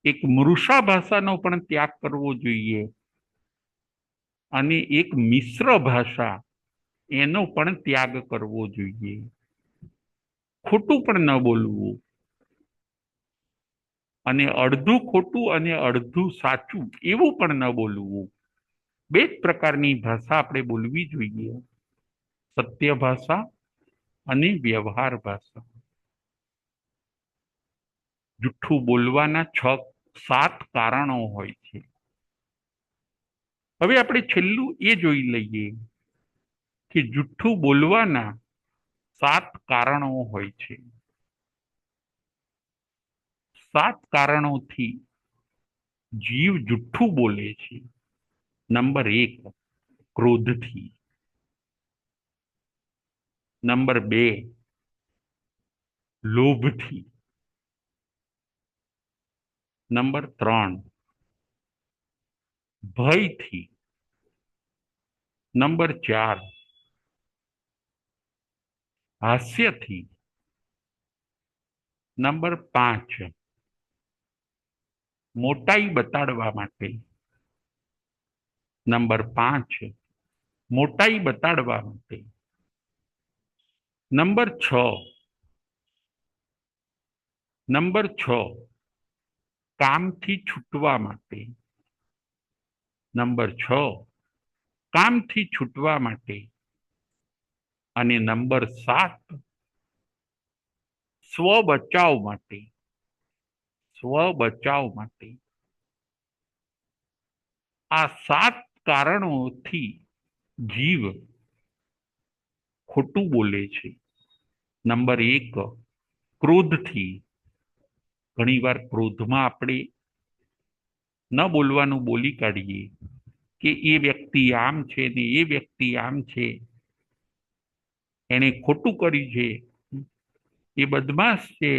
Speaker 1: એક મૃષા ભાષાનો પણ ત્યાગ કરવો જોઈએ અને એક મિશ્ર ભાષા એનો પણ ત્યાગ કરવો જોઈએ. ખોટું પણ ન બોલવું અને અડધું ખોટું અને અડધું સાચું એવું પણ ન બોલવું. 2 જ પ્રકારની ભાષા આપણે બોલવી જોઈએ. સત્ય ભાષા અને વ્યવહાર ભાષા. જુઠ્ઠું બોલવાના 6-7 કારણો હોય છે. હવે આપણે છેલ્લું એ જોઈ લઈએ કે જુઠ્ઠું બોલવાના 7 કારણો હોય છે. 7 કારણોથી જીવ જુઠ્ઠું બોલે છે. નંબર 1, ક્રોધથી. નંબર 2 લોભથી. નંબર 3 ભયથી. નંબર 4 હાસ્યથી. નંબર 5 મોટાઈ બતાડવા માટે. નંબર 5 મોટાઈ બતાડવા માટે. નંબર 6 કામથી છૂટવા માટે. નંબર 6 કામથી છૂટવા માટે. અને નંબર 7 સ્વ બચાવ માટે. સ્વ બચાવ માટે. આ 7 કારણોથી જીવ ખોટું બોલે છે. નંબર 1 ક્રોધથી. ઘણીવાર ક્રોધમાં આપણે ન બોલવાનું બોલી કાઢીએ કે એ વ્યક્તિ આમ છે ને એ વ્યક્તિ આમ છે, એને ખોટું કર્યું છે, એ બદમાશ છે,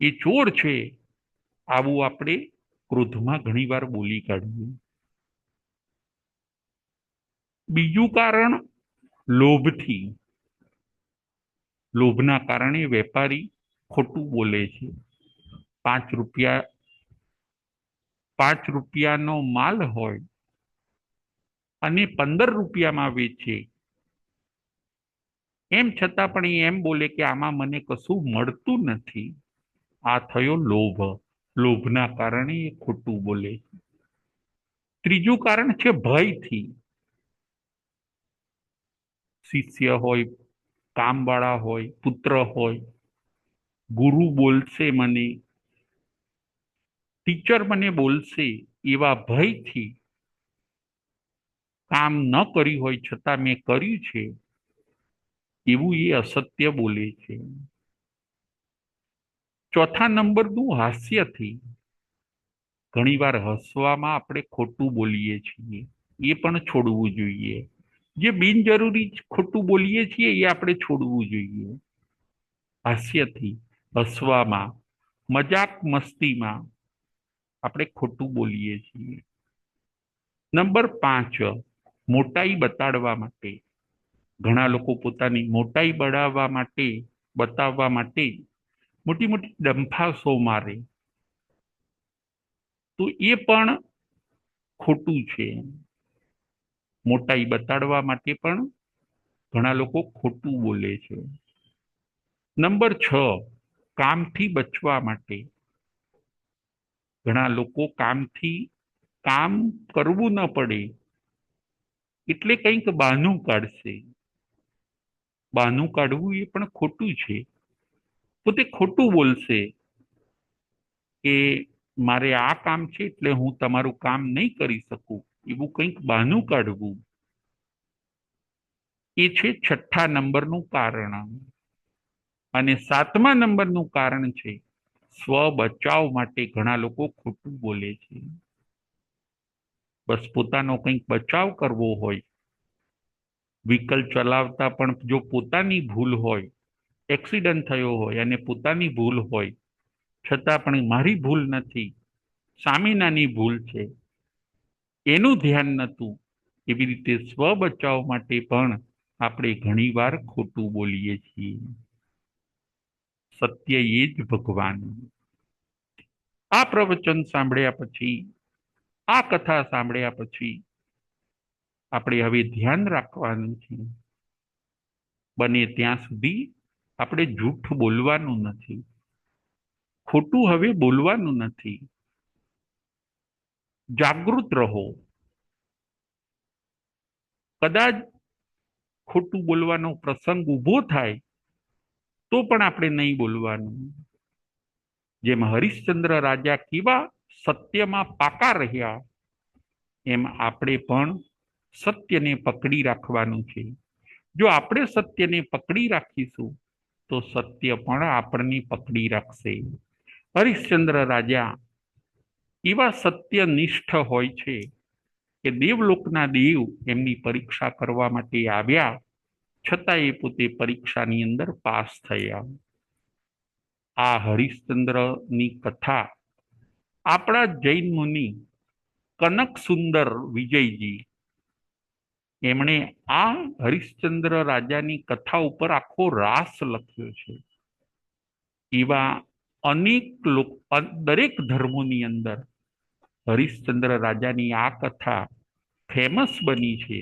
Speaker 1: એ ચોર છે. આવું આપણે ક્રોધમાં ઘણીવાર બોલી કાઢીએ. બીજું કારણ લોભથી. લોભના કારણે વેપારી ખોટું બોલે છે. 5 રૂપિયાનો માલ હોય અને 15 રૂપિયામાં વેચે, એમ છતાં પણ એમ બોલે કે આમાં મને કશું મળતું નથી. આ થયો લોભ. લોભના કારણે એ ખોટું બોલે. ત્રીજું કારણ છે ભયથી. શિષ્ય હોય, કામવાળા હોય, પુત્ર હોય, ગુરુ બોલશે મને, ટીચર મને બોલશે, એવા ભયથી કામ ન કર્યું હોય છતાં મેં કર્યું છે એવું એ અસત્ય બોલે છે. ચોથા નંબરનું હાસ્યથી. ઘણીવાર હસવામાં આપણે ખોટું બોલીએ છીએ, એ પણ છોડવું જોઈએ. જે બિનજરૂરી ખોટું બોલીએ છીએ એ આપણે છોડવું જોઈએ. હાસ્યથી, હસવામાં, મજાક મસ્તીમાં આપણે ખોટું બોલીએ છીએ. નંબર 5 મોટાઈ બતાડવા માટે. ઘણા લોકો પોતાની મોટાઈ બતાવવા માટે મોટી મોટી ડંફાસો મારે, તો એ પણ ખોટું છે. મોટાઈ બતાડવા માટે પણ ઘણા લોકો ખોટું બોલે છે. નંબર 6 કામથી બચવા માટે. ઘણા લોકો કામ કરવું ન પડે એટલે કંઈક બહાનું કાઢશે. બહાનું કાઢવું એ પણ ખોટું છે. પોતે ખોટું બોલશે કે મારે આ કામ છે એટલે હું તમારું કામ નહીં કરી શકું, એવું કંઈક બહાનું કાઢવું. એ છે 6થા નંબરનું કારણ. અને 7મા નંબરનું કારણ છે સ્વ બચાવ માટે. ઘણા લોકો ખોટું બોલે છે. બસ પોતાનો કંઈક બચાવ કરવો હોય, વ્હીકલ ચલાવતા પણ જો પોતાની ભૂલ હોય, એક્સિડન્ટ થયો હોય અને પોતાની ભૂલ હોય છતાં પણ મારી ભૂલ નથી, સામેનાની ભૂલ છે, એનું ધ્યાન નહોતું, એવી રીતે સ્વ બચાવ માટે પણ આપણે ઘણીવાર ખોટું બોલીએ છીએ. સત્ય એ જ ભગવાન. આ પ્રવચન સાંભળ્યા પછી, આ કથા સાંભળ્યા પછી આપણે હવે ધ્યાન રાખવાનું છે, બને ત્યાં સુધી આપણે જૂઠ બોલવાનું નથી, ખોટું હવે બોલવાનું નથી. જાગૃત રહો. કદાચ ખોટું બોલવાનો પ્રસંગ ઊભો થાય તો પણ આપણે નહીં બોલવાનું. જેમ હરિશ્ચંદ્ર રાજા કેવા સત્યમાં પાકા રહ્યા, એમ આપણે પણ સત્યને પકડી રાખવાનું છે. જો આપણે સત્યને પકડી રાખીશું તો સત્ય પણ આપણને પકડી રાખશે. હરિશ્ચંદ્ર રાજા એવા સત્યનિષ્ઠ હોય છે કે દેવલોકના દેવ એમની પરીક્ષા કરવા માટે આવ્યા, છતાં એ પોતે પરીક્ષાની અંદર પાસ થયા. આ હરિશ્ચંદ્રની કથા આપણા જૈન મુનિ કનક સુંદર વિજયજી, એમણે આ હરિશ્ચંદ્ર રાજાની કથા ઉપર આખો રાસ લખ્યો છે. એવા અનેક દરેક ધર્મોની અંદર હરિશ્ચંદ્ર રાજાની આ કથા ફેમસ બની છે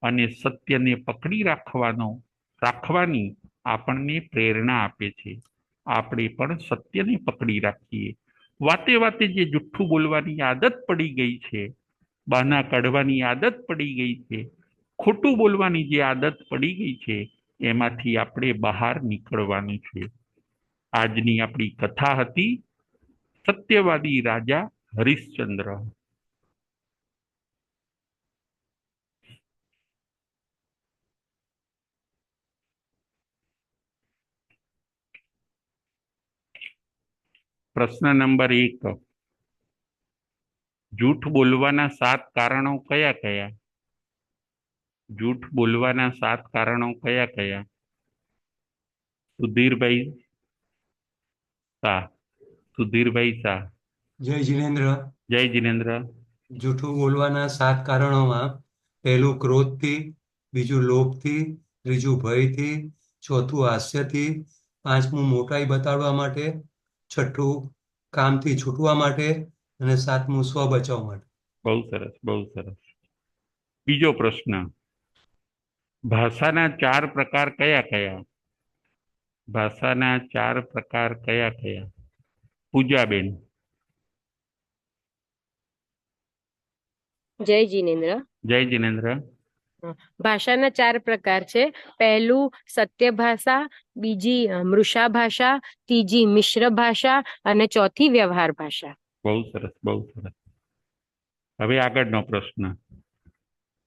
Speaker 1: અને સત્યને પકડી રાખવાની આપણને પ્રેરણા આપે છે. આપણે પણ સત્યને પકડી રાખીએ. વાતે વાતે જે જુઠ્ઠું બોલવાની આદત પડી ગઈ છે, બહાના કાઢવાની આદત પડી ગઈ છે, ખોટું બોલવાની જે આદત પડી ગઈ છે, એમાંથી આપણે બહાર નીકળવાનું છે. આજની આપણી કથા હતી સત્યવાદી રાજા હરિશ્ચંદ્ર. પ્રશ્ન નંબર 1, જૂઠ બોલવાના 7 કારણો કયા કયા? જૂઠ બોલવાના 7 કારણો કયા કયા? સુધીરભાઈ શાહ. સુધીરભાઈ શાહ.
Speaker 2: જય જિનેન્દ્ર.
Speaker 1: જય જિનેન્દ્ર.
Speaker 2: જૂઠું બોલવાના 7 કારણોમાં પહેલું ક્રોધથી, બીજું લોભથી, ત્રીજું ભયથી, ચોથું હાસ્યથી, પાંચમું મોટાઈ બતાડવા માટે, છઠ્ઠું કામથી છૂટવા માટે અને સાતમું સ્વ બચાવ માટે.
Speaker 1: બહુ સરસ, બહુ સરસ. બીજો પ્રશ્ન, ભાષાના 4 પ્રકાર કયા કયા? ભાષાના 4 પ્રકાર કયા કયા? પૂજાબેન.
Speaker 3: જય જીનેન્દ્ર.
Speaker 1: જય જિનેન્દ્ર.
Speaker 3: ભાષાના 4 પ્રકાર છે. પહેલું સત્ય ભાષા, બીજી મૃષા ભાષા, ત્રીજી મિશ્ર ભાષા અને ચોથી વ્યવહાર ભાષા.
Speaker 1: બહુ સરસ, બહુ સરસ. હવે આગળનો પ્રશ્ન,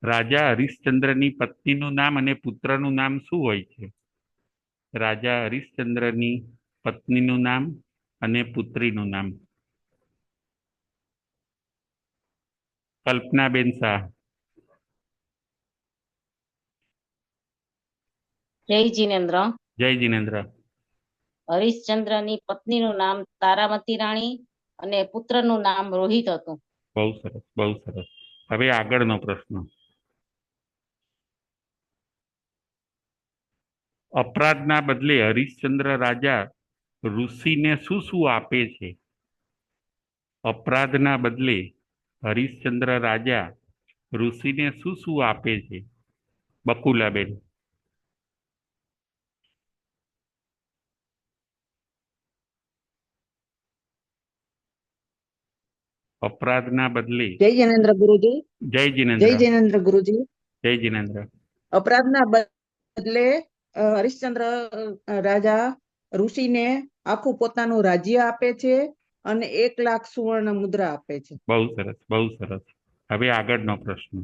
Speaker 1: રાજા હરિશ્ચંદ્રની પત્નીનું નામ અને પુત્રનું નામ શું હોય છે? રાજા હરિશ્ચંદ્રની પત્નીનું નામ અને પુત્રીનું નામ. કલ્પનાબેન શાહ.
Speaker 4: જય જીનેન્દ્ર.
Speaker 1: જય જિનેન્દ્ર.
Speaker 4: હરિશ્ચંદ્રની પત્નીનું નામ તારામતી રાણી અને પુત્રનું નામ રોહિત હતું.
Speaker 1: બહુ સરસ, બહુ સરસ. હવે આગળનો પ્રશ્ન, અપરાધના બદલે હરિશ્ચંદ્ર રાજા ઋષિને શું શું આપે છે? અપરાધના બદલે હરિશ્ચંદ્ર રાજા ઋષિને શું શું આપે છે? બકુલાબેન. અપરાધના બદલે.
Speaker 5: જય જિનેન્દ્ર ગુરુજી.
Speaker 1: જય
Speaker 5: જય
Speaker 1: જિનેન્દ્ર.
Speaker 5: જિનેન્દ્ર ગુરુજી.
Speaker 1: જય જિનેન્દ્ર.
Speaker 5: અપરાધના બદલે હરિશ્ચંદ્ર રાજા ઋષિને આખું પોતાનું રાજ્ય આપે છે અને 1,00,000 સુવર્ણ મુદ્રા આપે છે.
Speaker 1: બહુ સરસ, બહુ સરસ. હવે આગળનો પ્રશ્ન,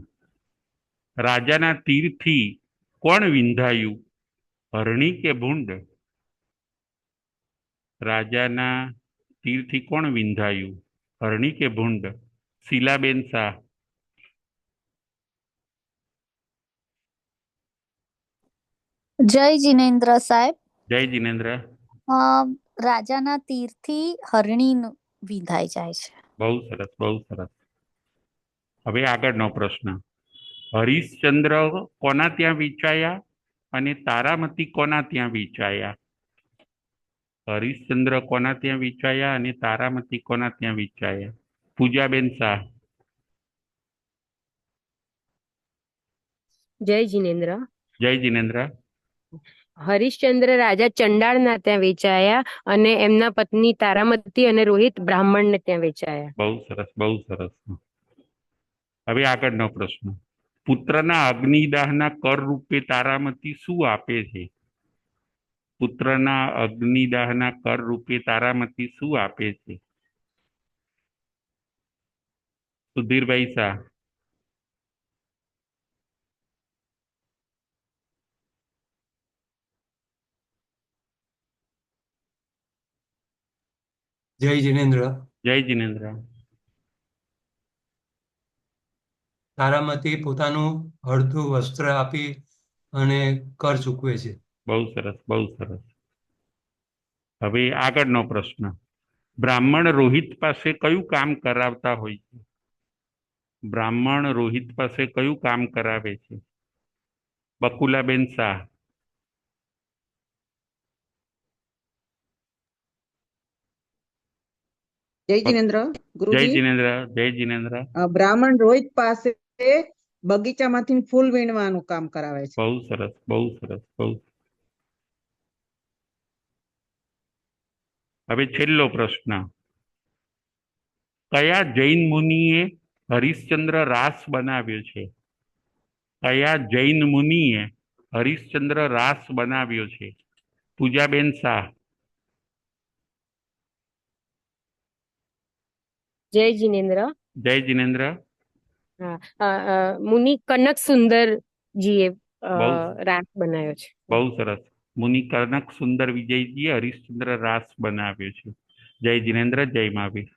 Speaker 1: રાજાના તીરથી કોણ વિંધાયું, હરણી કે ભૂંડ? રાજાના તીરથી કોણ વિંધાયું, હરણી કે ભૂંડ? શીલાબેન શાહ.
Speaker 6: જય જિનેન્દ્ર સાહેબ.
Speaker 1: જય જિનેન્દ્ર.
Speaker 6: રાજાના તીરથી હરણી વિંધાઈ જાય છે.
Speaker 1: બહુ સરસ, બહુ સરસ. હવે આગળનો પ્રશ્ન, હરિશ્ચંદ્ર કોના ત્યાં વિચાયા અને તારામતી કોના ત્યાં વિચાયા? હરિશ્ચંદ્ર કોના ત્યાં વિચાયા અને તારામતી કોના ત્યાં વિચાયા? પૂજાબેન શાહ.
Speaker 3: જય જીનેન્દ્ર.
Speaker 1: જય જિનેન્દ્ર.
Speaker 3: હરિશ્ચંદ્ર રાજા ચંડાળના ત્યાં વેચાયા અને એમના પત્ની તારામતી અને રોહિત બ્રાહ્મણને ત્યાં વેચાયા.
Speaker 1: બહુ સરસ, બહુ સરસ. હવે આગળનો પ્રશ્ન, પુત્રના અગ્નિદાહના કર રૂપે તારામતી શું આપે છે? પુત્રના અગ્નિદાહના કર રૂપે તારામતી શું આપે છે? સુધીરભાઈ શાહ.
Speaker 2: જય જિનેન્દ્ર.
Speaker 1: જય જિનેન્દ્ર.
Speaker 2: તારામતી પોતાનું અડધું વસ્ત્ર આપી અને કર ચૂકવે છે.
Speaker 1: બહુ સરસ, બહુ સરસ. હવે આગળનો પ્રશ્ન. બ્રાહ્મણ રોહિત પાસે કયું કામ કરાવતા હોય છે? બ્રાહ્મણ રોહિત પાસે કયું કામ કરાવે છે? બકુલાબેન શાહ.
Speaker 5: જય જિનેન્દ્ર
Speaker 1: જય
Speaker 5: ગુરુજી.
Speaker 1: જિનેન્દ્ર, જય જિનેન્દ્ર.
Speaker 5: બ્રાહ્મણ રોહિત પાસે બગીચામાંથી ફૂલ વીણવાનું કામ કરાવે છે.
Speaker 1: બહુ સરસ, બહુ સરસ, બહુ. હવે છેલ્લો પ્રશ્ન. કયા જૈન મુનિએ હરિશ્ચંદ્ર રાસ બનાવ્યો છે? કયા જૈન મુનિએ હરિશ્ચંદ્ર રાસ બનાવ્યો છે? પૂજાબેન શાહ.
Speaker 3: જય જિનેન્દ્ર.
Speaker 1: જય જિનેન્દ્ર.
Speaker 3: હા, મુનિ કનક સુંદરજીએ
Speaker 1: બહુ
Speaker 3: રાસ બનાવ્યો છે.
Speaker 1: બહુ સરસ. મુનિ કર્ણક સુંદર વિજયજીએ હરિશ્ચંદ્ર રાસ બનાવ્યો છે. જય જિનેન્દ્ર, જય મહાવીર.